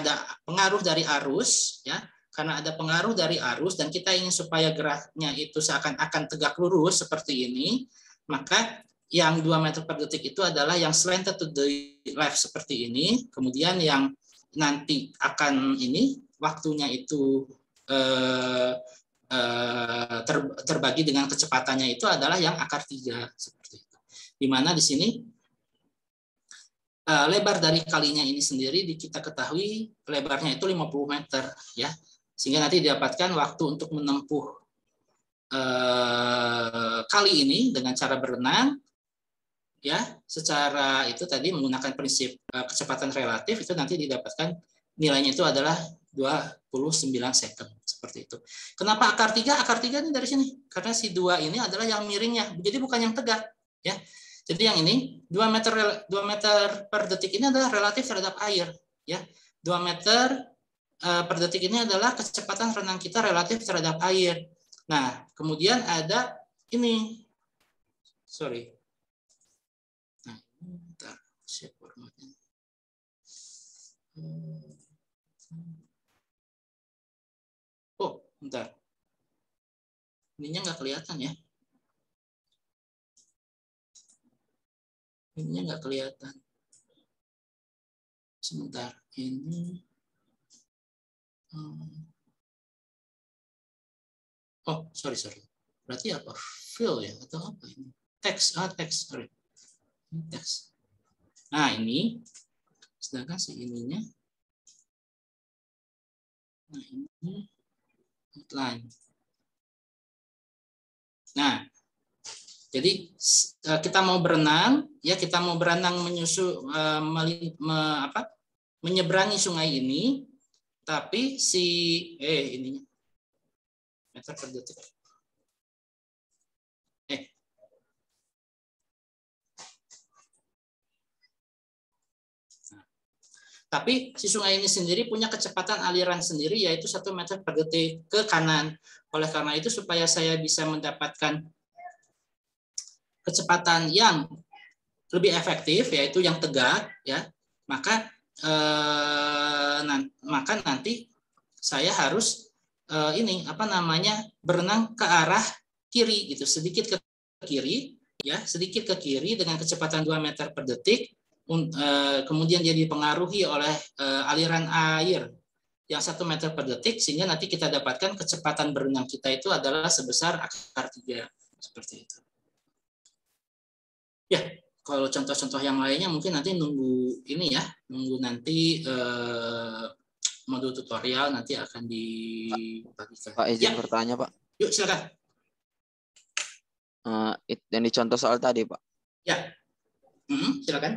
ada pengaruh dari arus ya, karena ada pengaruh dari arus dan kita ingin supaya geraknya itu seakan-akan tegak lurus seperti ini, maka yang 2 meter per detik itu adalah yang slanted to the left seperti ini, kemudian yang nanti akan waktunya itu terbagi dengan kecepatannya itu adalah yang akar 3 seperti itu. Di mana di sini lebar dari kalinya ini sendiri kita ketahui lebarnya itu 50 meter ya, sehingga nanti didapatkan waktu untuk menempuh kali ini dengan cara berenang ya, secara itu tadi menggunakan prinsip kecepatan relatif, itu nanti didapatkan nilainya itu adalah 29 second seperti itu. Kenapa akar 3? Akar 3 ini dari sini karena si 2 ini adalah yang miringnya, jadi bukan yang tegak ya. Jadi yang ini 2 meter per detik ini adalah relatif terhadap air ya. 2 meter per detik ini adalah kecepatan renang kita relatif terhadap air. Nah, kemudian ada ini. Sorry. Nah, bentar, share formatnya. Oh, bentar. Ininya nggak kelihatan ya. Ininya nggak kelihatan. Sebentar. Ini. Oh, sorry. Berarti apa? Fill ya atau apa ini? Teks, sorry. Teks. Nah, ini sedangkan si ininya. Nah, ini outline. Nah, jadi kita mau berenang ya, kita mau berenang menyeberangi sungai ini, tapi si ininya meter per detik. Nah, tapi si sungai ini sendiri punya kecepatan aliran sendiri yaitu 1 meter per detik ke kanan. Oleh karena itu supaya saya bisa mendapatkan kecepatan yang lebih efektif yaitu yang tegak ya, maka nanti saya harus berenang ke arah kiri gitu, sedikit ke kiri ya, sedikit ke kiri dengan kecepatan 2 meter per detik, kemudian dia dipengaruhi oleh aliran air yang 1 meter per detik, sehingga nanti kita dapatkan kecepatan berenang kita itu adalah sebesar akar 3 seperti itu. Ya, kalau contoh-contoh yang lainnya mungkin nanti nunggu nanti modul tutorial nanti akan dibagikan. Pak, izin bertanya, Pak. Yuk, silakan. Yang dicontoh soal tadi, Pak. Ya, silakan.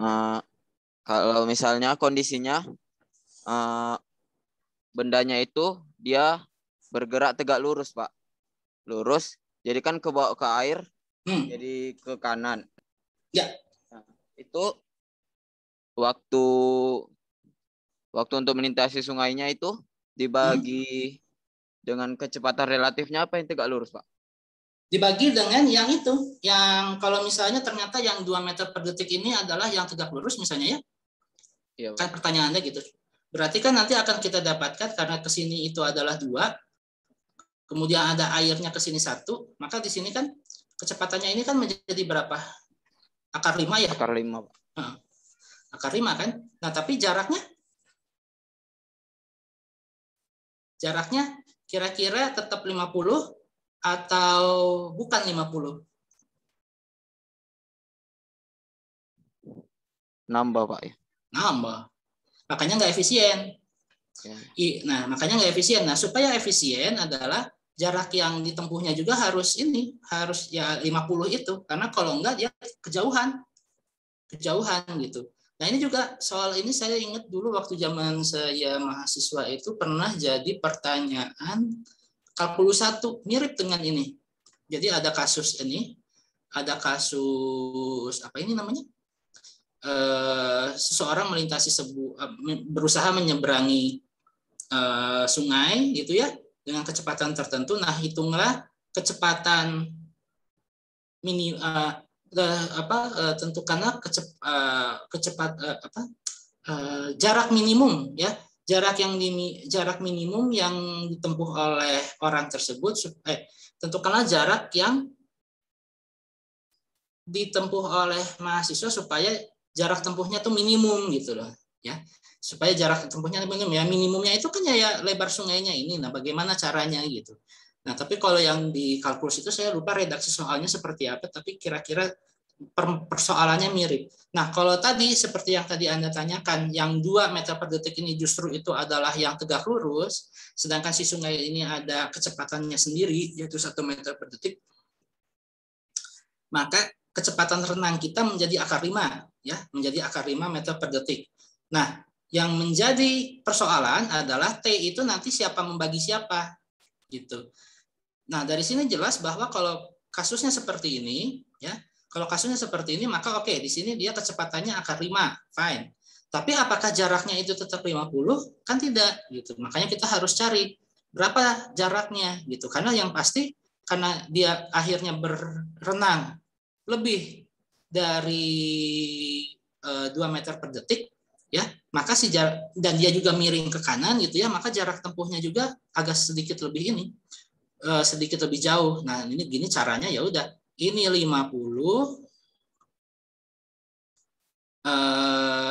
Kalau misalnya kondisinya bendanya itu dia bergerak tegak lurus, Pak. Lurus, jadi kan ke bawah ke air, jadi ke kanan. Ya. Nah, itu waktu untuk melintasi sungainya itu dibagi dengan kecepatan relatifnya apa yang tegak lurus, Pak? Dibagi dengan yang itu, yang kalau misalnya ternyata yang 2 meter per detik ini adalah yang tegak lurus misalnya ya. Iya, Pak. Kan pertanyaannya gitu. Berarti kan nanti akan kita dapatkan karena ke sini itu adalah 2, kemudian ada airnya ke sini 1, maka di sini kan kecepatannya ini kan menjadi berapa? Akar 5 ya? Akar 5, Pak. Akar 5 kan? Nah, tapi jaraknya Jaraknya kira-kira tetap 50 atau bukan 50? Nambah, Pak. Nambah. Makanya nggak efisien. Ya. Nah, makanya nggak efisien. Nah, supaya efisien adalah jarak yang ditempuhnya juga harus ya 50 itu. Karena kalau enggak dia kejauhan gitu. Nah, ini juga soal ini saya ingat dulu waktu zaman saya mahasiswa itu pernah jadi pertanyaan kalkulus 1 mirip dengan ini. Jadi ada kasus apa ini namanya? Seseorang melintasi berusaha menyeberangi sungai gitu ya dengan kecepatan tertentu. Nah, hitunglah kecepatan tentukanlah jarak minimum ya, jarak minimum yang ditempuh oleh orang tersebut. Tentukanlah jarak yang ditempuh oleh mahasiswa supaya jarak tempuhnya tuh minimum gitu loh ya, supaya jarak tempuhnya minimum ya, minimumnya itu kan ya lebar sungainya ini. Nah, bagaimana caranya gitu. Nah, tapi kalau yang di kalkulus itu saya lupa redaksi soalnya seperti apa, tapi kira-kira persoalannya mirip. Nah, kalau tadi seperti yang tadi Anda tanyakan, yang 2 meter per detik ini justru itu adalah yang tegak lurus, sedangkan si sungai ini ada kecepatannya sendiri yaitu 1 meter per detik, maka kecepatan renang kita menjadi akar 5 ya, menjadi akar 5 meter per detik. Nah, yang menjadi persoalan adalah T itu nanti siapa membagi siapa gitu. Nah, dari sini jelas bahwa kalau kasusnya seperti ini ya, kalau kasusnya seperti ini maka oke, di sini dia kecepatannya akar 5, fine. Tapi apakah jaraknya itu tetap 50? Kan tidak gitu. Makanya kita harus cari berapa jaraknya gitu. Karena yang pasti karena dia akhirnya berenang lebih dari 2 meter per detik ya, maka dan dia juga miring ke kanan gitu ya, maka jarak tempuhnya juga agak sedikit lebih sedikit lebih jauh. Nah, ini gini caranya, ya udah ini 50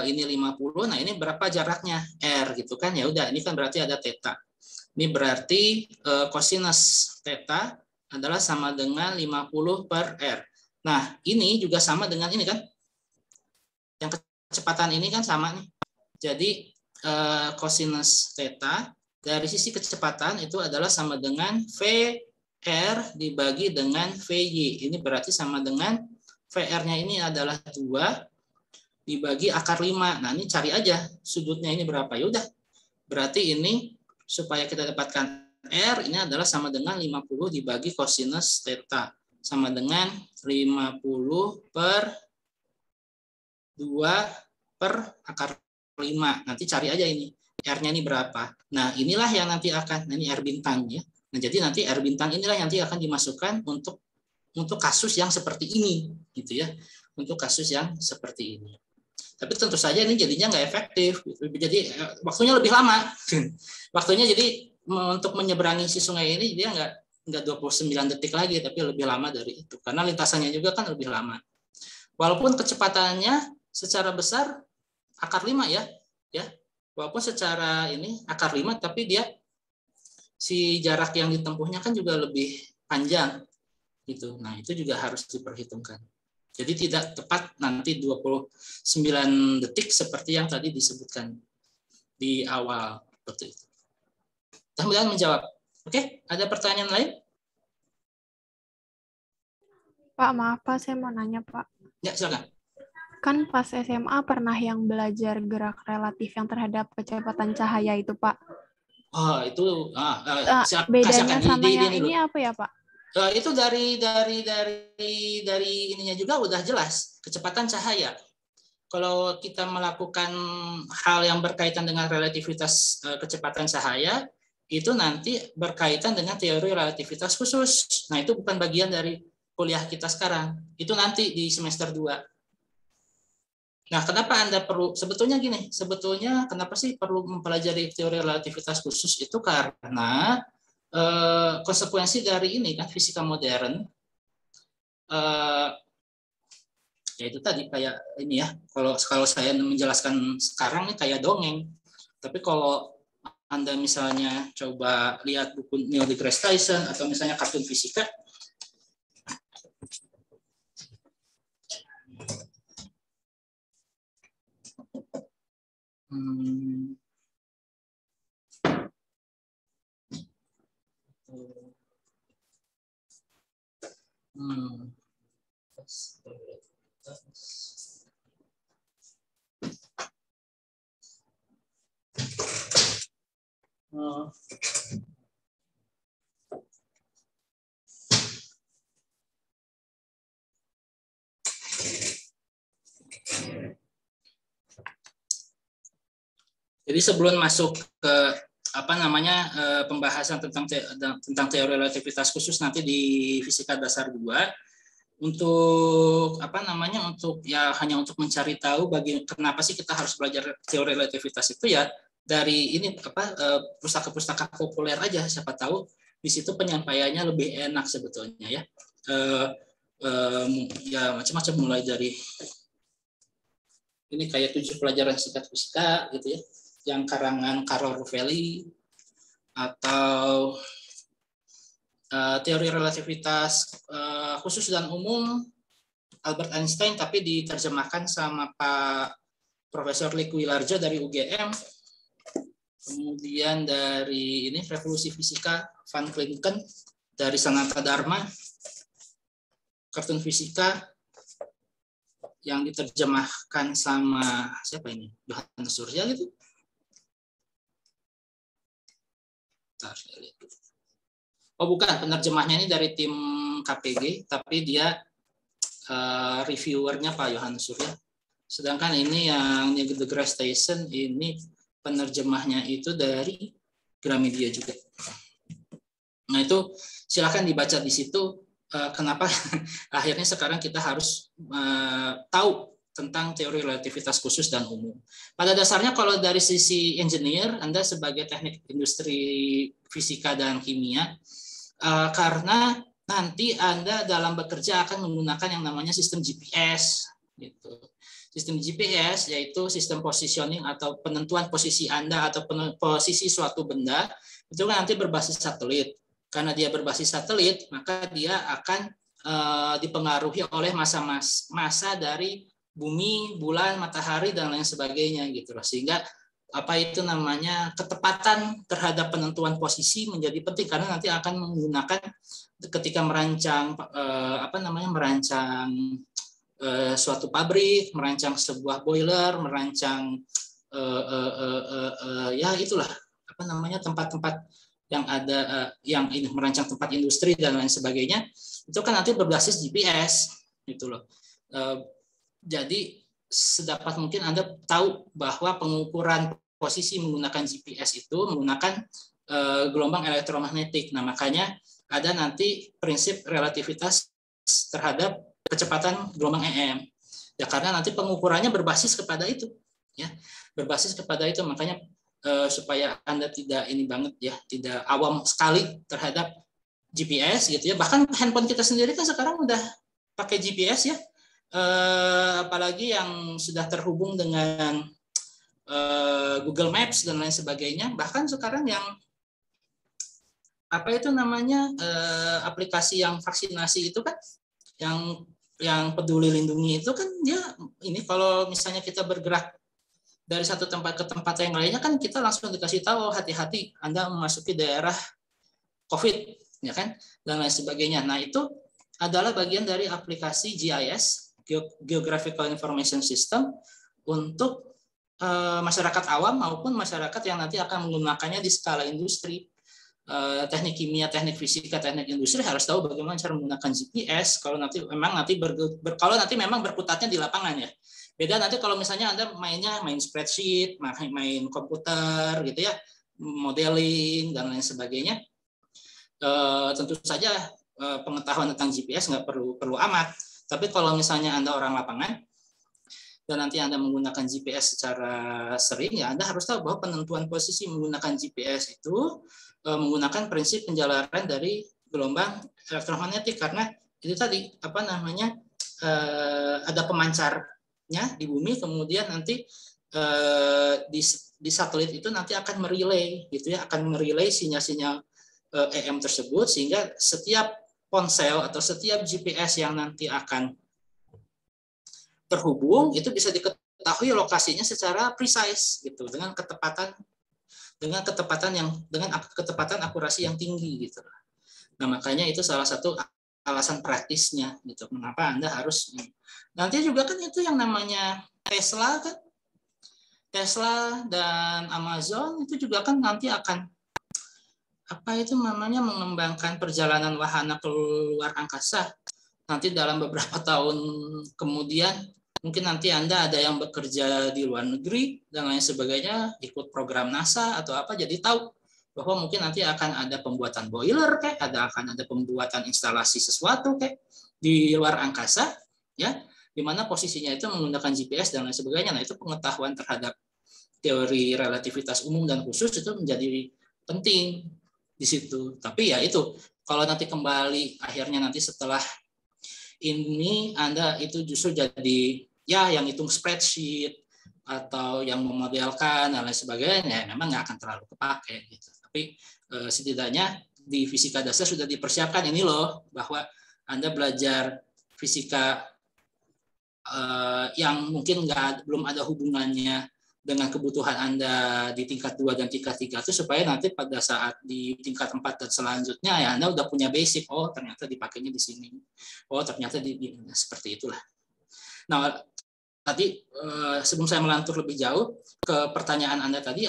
ini 50. Nah, ini berapa jaraknya R gitu kan, ya udah ini kan berarti ada theta. Ini berarti cosinus theta adalah sama dengan 50 per R. Nah, ini juga sama dengan ini kan. Yang kecepatan ini kan sama nih. Jadi cosinus theta dari sisi kecepatan itu adalah sama dengan VR dibagi dengan VY. Ini berarti sama dengan VR-nya ini adalah 2 dibagi akar 5. Nah, ini cari aja sudutnya ini berapa. Ya udah. Berarti ini supaya kita dapatkan R ini adalah sama dengan 50 dibagi cosinus theta. Sama dengan 50 per 2 per akar 5. Nanti cari aja ini. R-nya ini berapa. Nah, inilah yang nanti akan, ini R bintang ya. Nah, jadi nanti R bintang inilah yang nanti akan dimasukkan untuk kasus yang seperti ini. Gitu ya. Untuk kasus yang seperti ini. Tapi tentu saja ini jadinya nggak efektif. Jadi waktunya lebih lama. Waktunya jadi untuk menyeberangi si sungai ini dia nggak 29 detik lagi, tapi lebih lama dari itu. Karena lintasannya juga kan lebih lama. Walaupun kecepatannya secara besar akar 5 ya. Walaupun secara ini akar 5, tapi dia si jarak yang ditempuhnya kan juga lebih panjang gitu. Nah, itu juga harus diperhitungkan. Jadi tidak tepat nanti 29 detik seperti yang tadi disebutkan di awal seperti itu. Mudah-mudahan menjawab. Oke, ada pertanyaan lain? Pak, maaf Pak, saya mau nanya Pak. Ya, silakan. Kan pas SMA pernah yang belajar gerak relatif yang terhadap kecepatan cahaya itu Pak. Oh, itu bedanya sama yang ini apa ya Pak? Itu dari ininya juga udah jelas, kecepatan cahaya. Kalau kita melakukan hal yang berkaitan dengan relativitas kecepatan cahaya, itu nanti berkaitan dengan teori relativitas khusus. Nah, itu bukan bagian dari kuliah kita sekarang. Itu nanti di semester 2. Nah, kenapa Anda perlu, sebetulnya kenapa sih perlu mempelajari teori relativitas khusus itu karena konsekuensi dari ini kan fisika modern, ya itu tadi kayak ini ya, kalau saya menjelaskan sekarang nih kayak dongeng, tapi kalau Anda misalnya coba lihat buku Neil deGrasse Tyson atau misalnya kartun fisika, jadi sebelum masuk ke pembahasan tentang teori relativitas khusus nanti di fisika dasar 2, untuk untuk ya hanya untuk mencari tahu kenapa sih kita harus belajar teori relativitas itu ya dari ini pustaka-pustaka populer aja, siapa tahu di situ penyampaiannya lebih enak sebetulnya ya. Ya macam-macam, mulai dari ini kayak 7 pelajaran singkat fisika gitu ya, yang karangan Carol Rovelli, atau teori relativitas khusus dan umum Albert Einstein tapi diterjemahkan sama Pak Profesor Lee Wilarjo dari UGM. Kemudian dari ini revolusi fisika Van Klinken dari Sanata Dharma, kartun fisika yang diterjemahkan sama siapa ini? Johannes Surya gitu. Oh bukan, penerjemahnya ini dari tim KPG, tapi dia reviewernya Pak Johannes Surya. Sedangkan ini yang Neil deGrasse Tyson ini penerjemahnya itu dari Gramedia juga. Nah itu silakan dibaca di situ kenapa akhirnya sekarang kita harus tahu tentang teori relativitas khusus dan umum. Pada dasarnya kalau dari sisi engineer, Anda sebagai teknik industri fisika dan kimia, karena nanti Anda dalam bekerja akan menggunakan yang namanya sistem GPS. Gitu. Sistem GPS yaitu sistem positioning atau penentuan posisi Anda atau posisi suatu benda, itu kan nanti berbasis satelit. Karena dia berbasis satelit, maka dia akan dipengaruhi oleh masa dari bumi, bulan, matahari dan lain sebagainya gitu loh. Sehingga ketepatan terhadap penentuan posisi menjadi penting karena nanti akan menggunakan ketika merancang suatu pabrik, merancang sebuah boiler, merancang ya itulah tempat-tempat yang ada yang ini merancang tempat industri dan lain sebagainya, itu kan nanti berbasis GPS gitu loh. Jadi sedapat mungkin Anda tahu bahwa pengukuran posisi menggunakan GPS itu menggunakan gelombang elektromagnetik. Nah, makanya ada nanti prinsip relativitas terhadap kecepatan gelombang EM. Ya karena nanti pengukurannya berbasis kepada itu, ya. Berbasis kepada itu, makanya supaya Anda tidak tidak awam sekali terhadap GPS gitu ya. Bahkan handphone kita sendiri kan sekarang udah pakai GPS ya. Apalagi yang sudah terhubung dengan Google Maps dan lain sebagainya. Bahkan sekarang yang aplikasi yang vaksinasi itu kan, yang Peduli Lindungi itu kan dia ini kalau misalnya kita bergerak dari satu tempat ke tempat yang lainnya kan kita langsung dikasih tahu hati-hati Anda memasuki daerah COVID ya kan dan lain sebagainya. Nah itu adalah bagian dari aplikasi GIS Geographical Information System untuk masyarakat awam maupun masyarakat yang nanti akan menggunakannya di skala industri. Teknik kimia, teknik fisika, teknik industri harus tahu bagaimana cara menggunakan GPS kalau nanti memang berkutatnya di lapangan ya. Beda nanti kalau misalnya Anda main spreadsheet, main komputer gitu ya, modeling dan lain sebagainya. Tentu saja pengetahuan tentang GPS nggak perlu amat. Tapi kalau misalnya Anda orang lapangan dan nanti Anda menggunakan GPS secara sering, ya Anda harus tahu bahwa penentuan posisi menggunakan GPS itu menggunakan prinsip penjalaran dari gelombang elektromagnetik karena itu tadi ada pemancarnya di bumi, kemudian nanti di satelit itu nanti akan merelay gitu ya, akan merelay sinyal-sinyal EM tersebut, sehingga setiap ponsel atau setiap GPS yang nanti akan terhubung itu bisa diketahui lokasinya secara precise gitu, dengan ketepatan akurasi yang tinggi gitu. Nah, makanya itu salah satu alasan praktisnya gitu, mengapa Anda harus nanti juga kan itu yang namanya Tesla dan Amazon itu juga kan nanti akan mengembangkan perjalanan wahana ke luar angkasa. Nanti dalam beberapa tahun kemudian mungkin nanti Anda ada yang bekerja di luar negeri dan lain sebagainya, ikut program NASA atau apa, jadi tahu bahwa mungkin nanti akan ada pembuatan boiler akan ada pembuatan instalasi sesuatu di luar angkasa ya, di mana posisinya itu menggunakan GPS dan lain sebagainya. Nah, itu pengetahuan terhadap teori relativitas umum dan khusus itu menjadi penting di situ. Tapi ya itu, kalau nanti kembali akhirnya nanti setelah ini Anda itu justru jadi ya yang hitung spreadsheet atau yang memodelkan dan lain sebagainya, memang nggak akan terlalu kepake gitu. Tapi setidaknya di fisika dasar sudah dipersiapkan ini loh, bahwa Anda belajar fisika yang mungkin belum ada hubungannya dengan kebutuhan Anda di tingkat 2 dan tingkat 3 itu, supaya nanti pada saat di tingkat 4 dan selanjutnya ya Anda udah punya basic, oh ternyata dipakainya di sini, oh ternyata seperti itulah. Nah, tadi sebelum saya melantur lebih jauh ke pertanyaan Anda tadi,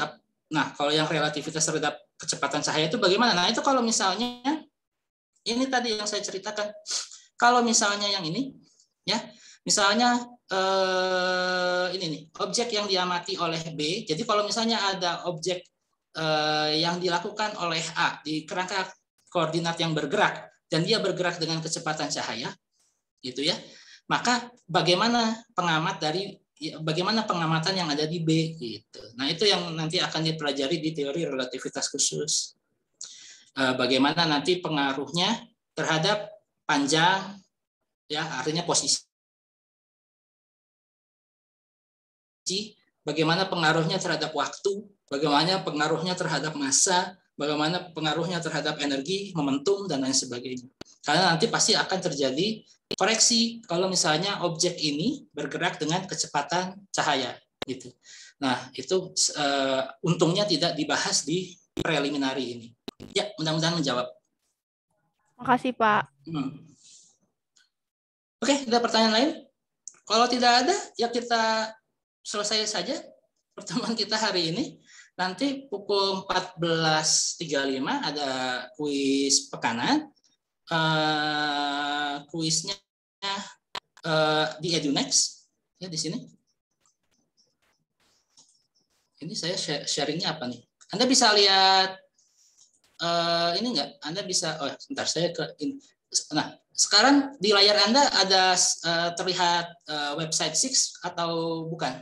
nah kalau yang relativitas terhadap kecepatan cahaya itu bagaimana? Nah, itu kalau misalnya ini tadi yang saya ceritakan, kalau misalnya yang ini ya, misalnya ini nih, objek yang diamati oleh B. Jadi kalau misalnya ada objek yang dilakukan oleh A di kerangka koordinat yang bergerak dan dia bergerak dengan kecepatan cahaya, gitu ya. Maka bagaimana pengamatan yang ada di B gitu. Nah, itu yang nanti akan dipelajari di teori relativitas khusus. Bagaimana nanti pengaruhnya terhadap panjang ya, artinya posisi, bagaimana pengaruhnya terhadap waktu, bagaimana pengaruhnya terhadap massa, bagaimana pengaruhnya terhadap energi, momentum, dan lain sebagainya. Karena nanti pasti akan terjadi koreksi kalau misalnya objek ini bergerak dengan kecepatan cahaya gitu. Nah, itu untungnya tidak dibahas di preliminary ini. Ya, mudah-mudahan menjawab. Makasih, Pak. Oke, ada pertanyaan lain? Kalau tidak ada, ya kita selesai saja pertemuan kita hari ini. Nanti pukul 14.35 ada kuis pekanan. Kuisnya di EduNext ya, di sini. Ini saya sharingnya apa nih? Anda bisa lihat ini enggak? Anda bisa, sebentar saya ke ini. Nah, sekarang di layar Anda ada terlihat website 6 atau bukan?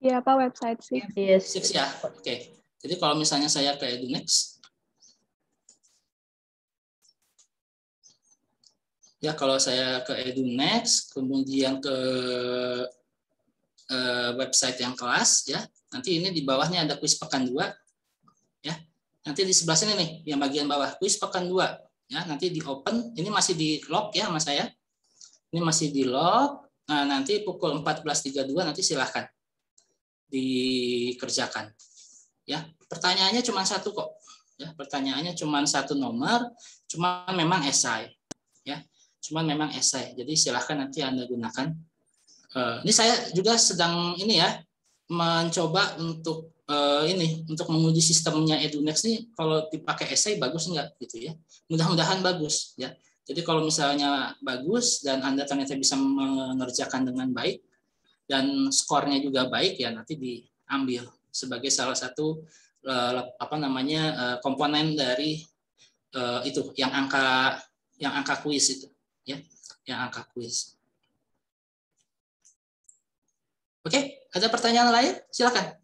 Iya, Pak, website 6. Yes. 6 ya. Oke. Jadi kalau misalnya saya ke EduNext, ya, kalau saya ke EduNext, kemudian ke website yang kelas, ya, nanti ini di bawahnya ada kuis pekan 2, ya. Nanti di sebelah sini nih, yang bagian bawah, kuis pekan 2, ya, nanti di open, ini masih di lock ya sama saya. Ini masih di lock. Nah, nanti pukul 14.32 nanti silahkan dikerjakan. Ya, pertanyaannya cuma satu kok. Ya, pertanyaannya cuma satu nomor, cuma memang esai. Ya. Cuman memang esai, jadi silahkan nanti Anda gunakan. Ini saya juga sedang ini ya, mencoba untuk untuk menguji sistemnya EduNext nih, kalau dipakai esai bagus enggak gitu ya. Mudah-mudahan bagus ya. Jadi kalau misalnya bagus dan Anda ternyata bisa mengerjakan dengan baik dan skornya juga baik, ya nanti diambil sebagai salah satu komponen dari itu yang angka kuis itu. Ya, yang angka kuis. Oke, ada pertanyaan lain? Silakan.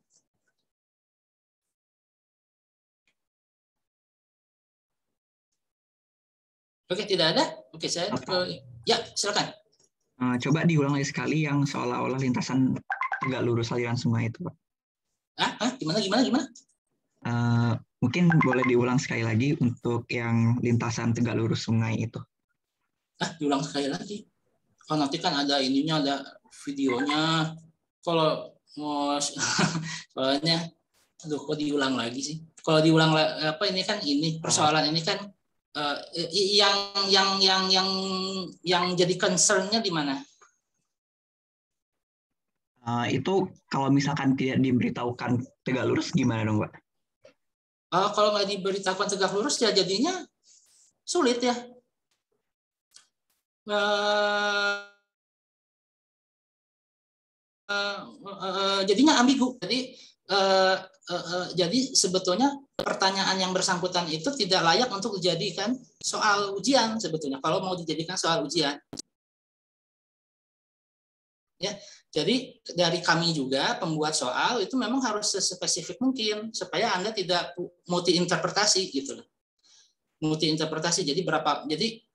Oke, tidak ada. Oke, saya ke, ya silakan. Coba diulang lagi sekali yang seolah-olah lintasan tegak lurus aliran sungai itu, Pak. Gimana? Mungkin boleh diulang sekali lagi untuk yang lintasan tegak lurus sungai itu. Diulang sekali lagi. Oh, nanti kan ada ininya, ada videonya. Kalau mau soalnya, kok diulang lagi sih? Kalau diulang ini kan persoalan ini kan yang jadi concern-nya di mana? Itu kalau misalkan tidak diberitahukan tegak lurus gimana dong, Pak? Kalau nggak diberitahukan tegak lurus ya jadinya sulit ya. Jadinya ambigu. Jadi sebetulnya pertanyaan yang bersangkutan itu tidak layak untuk dijadikan soal ujian sebetulnya. Kalau mau dijadikan soal ujian, ya. Jadi dari kami juga pembuat soal itu memang harus sespesifik mungkin supaya Anda tidak multi interpretasi gitu loh. Multi interpretasi. Jadi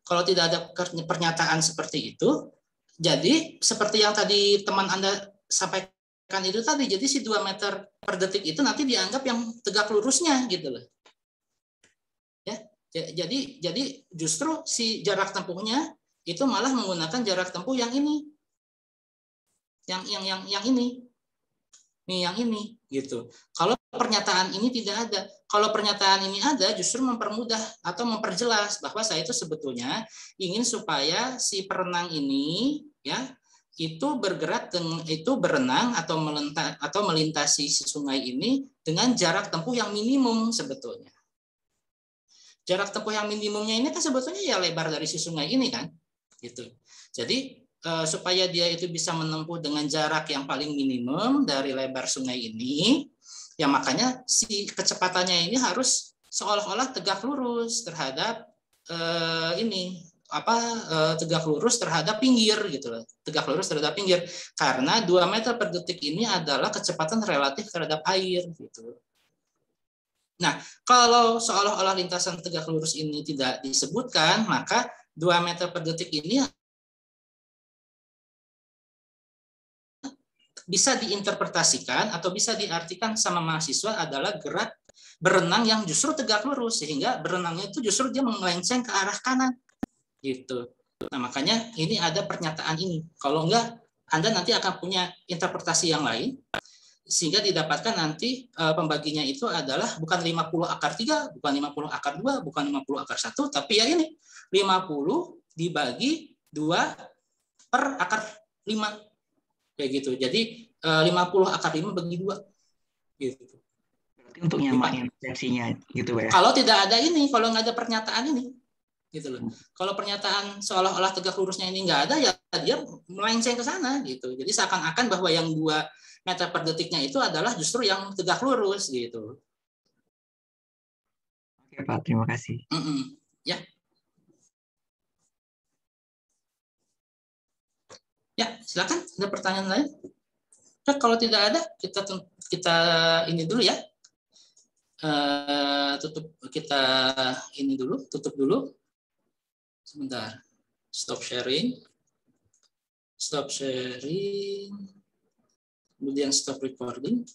kalau tidak ada pernyataan seperti itu, jadi seperti yang tadi teman Anda sampaikan itu tadi, jadi si 2 meter per detik itu nanti dianggap yang tegak lurusnya gitu loh. Ya. Jadi justru si jarak tempuhnya itu malah menggunakan jarak tempuh yang ini. Yang ini. Nih yang ini gitu. Kalau pernyataan ini tidak ada. Kalau pernyataan ini ada justru mempermudah atau memperjelas bahwa saya itu sebetulnya ingin supaya si perenang ini ya itu bergerak berenang atau melintasi si sungai ini dengan jarak tempuh yang minimum sebetulnya. Jarak tempuh yang minimumnya ini kan sebetulnya ya lebar dari si sungai ini kan. Gitu. Jadi supaya dia itu bisa menempuh dengan jarak yang paling minimum dari lebar sungai ini, ya makanya si kecepatannya ini harus seolah-olah tegak lurus terhadap tegak lurus terhadap pinggir gitu loh. Tegak lurus terhadap pinggir karena 2 meter per detik ini adalah kecepatan relatif terhadap air gitu. Nah, kalau seolah-olah lintasan tegak lurus ini tidak disebutkan, maka 2 meter per detik ini bisa diinterpretasikan atau bisa diartikan sama mahasiswa adalah gerak berenang yang justru tegak lurus, sehingga berenangnya itu justru dia melenceng ke arah kanan gitu. Nah, makanya ini ada pernyataan ini. Kalau enggak, Anda nanti akan punya interpretasi yang lain sehingga didapatkan nanti pembaginya itu adalah bukan 50 akar 3, bukan 50 akar 2, bukan 50 akar 1, tapi ya ini 50 dibagi 2 per akar 5. Kayak gitu. Jadi 50 akar 5 bagi 2. Gitu. Berarti untuk nyamain persepsinya gitu ya. Kalau tidak ada ini, kalau nggak ada pernyataan ini, gitu loh. Kalau pernyataan seolah-olah tegak lurusnya ini nggak ada, ya dia melenceng ke sana gitu. Jadi seakan-akan bahwa yang 2 meter per detiknya itu adalah justru yang tegak lurus gitu. Oke Pak, terima kasih. Ya. Ya, silakan. Ada pertanyaan lain? Nah, kalau tidak ada, kita ini dulu ya. Tutup dulu. Sebentar. Stop sharing. Kemudian stop recording.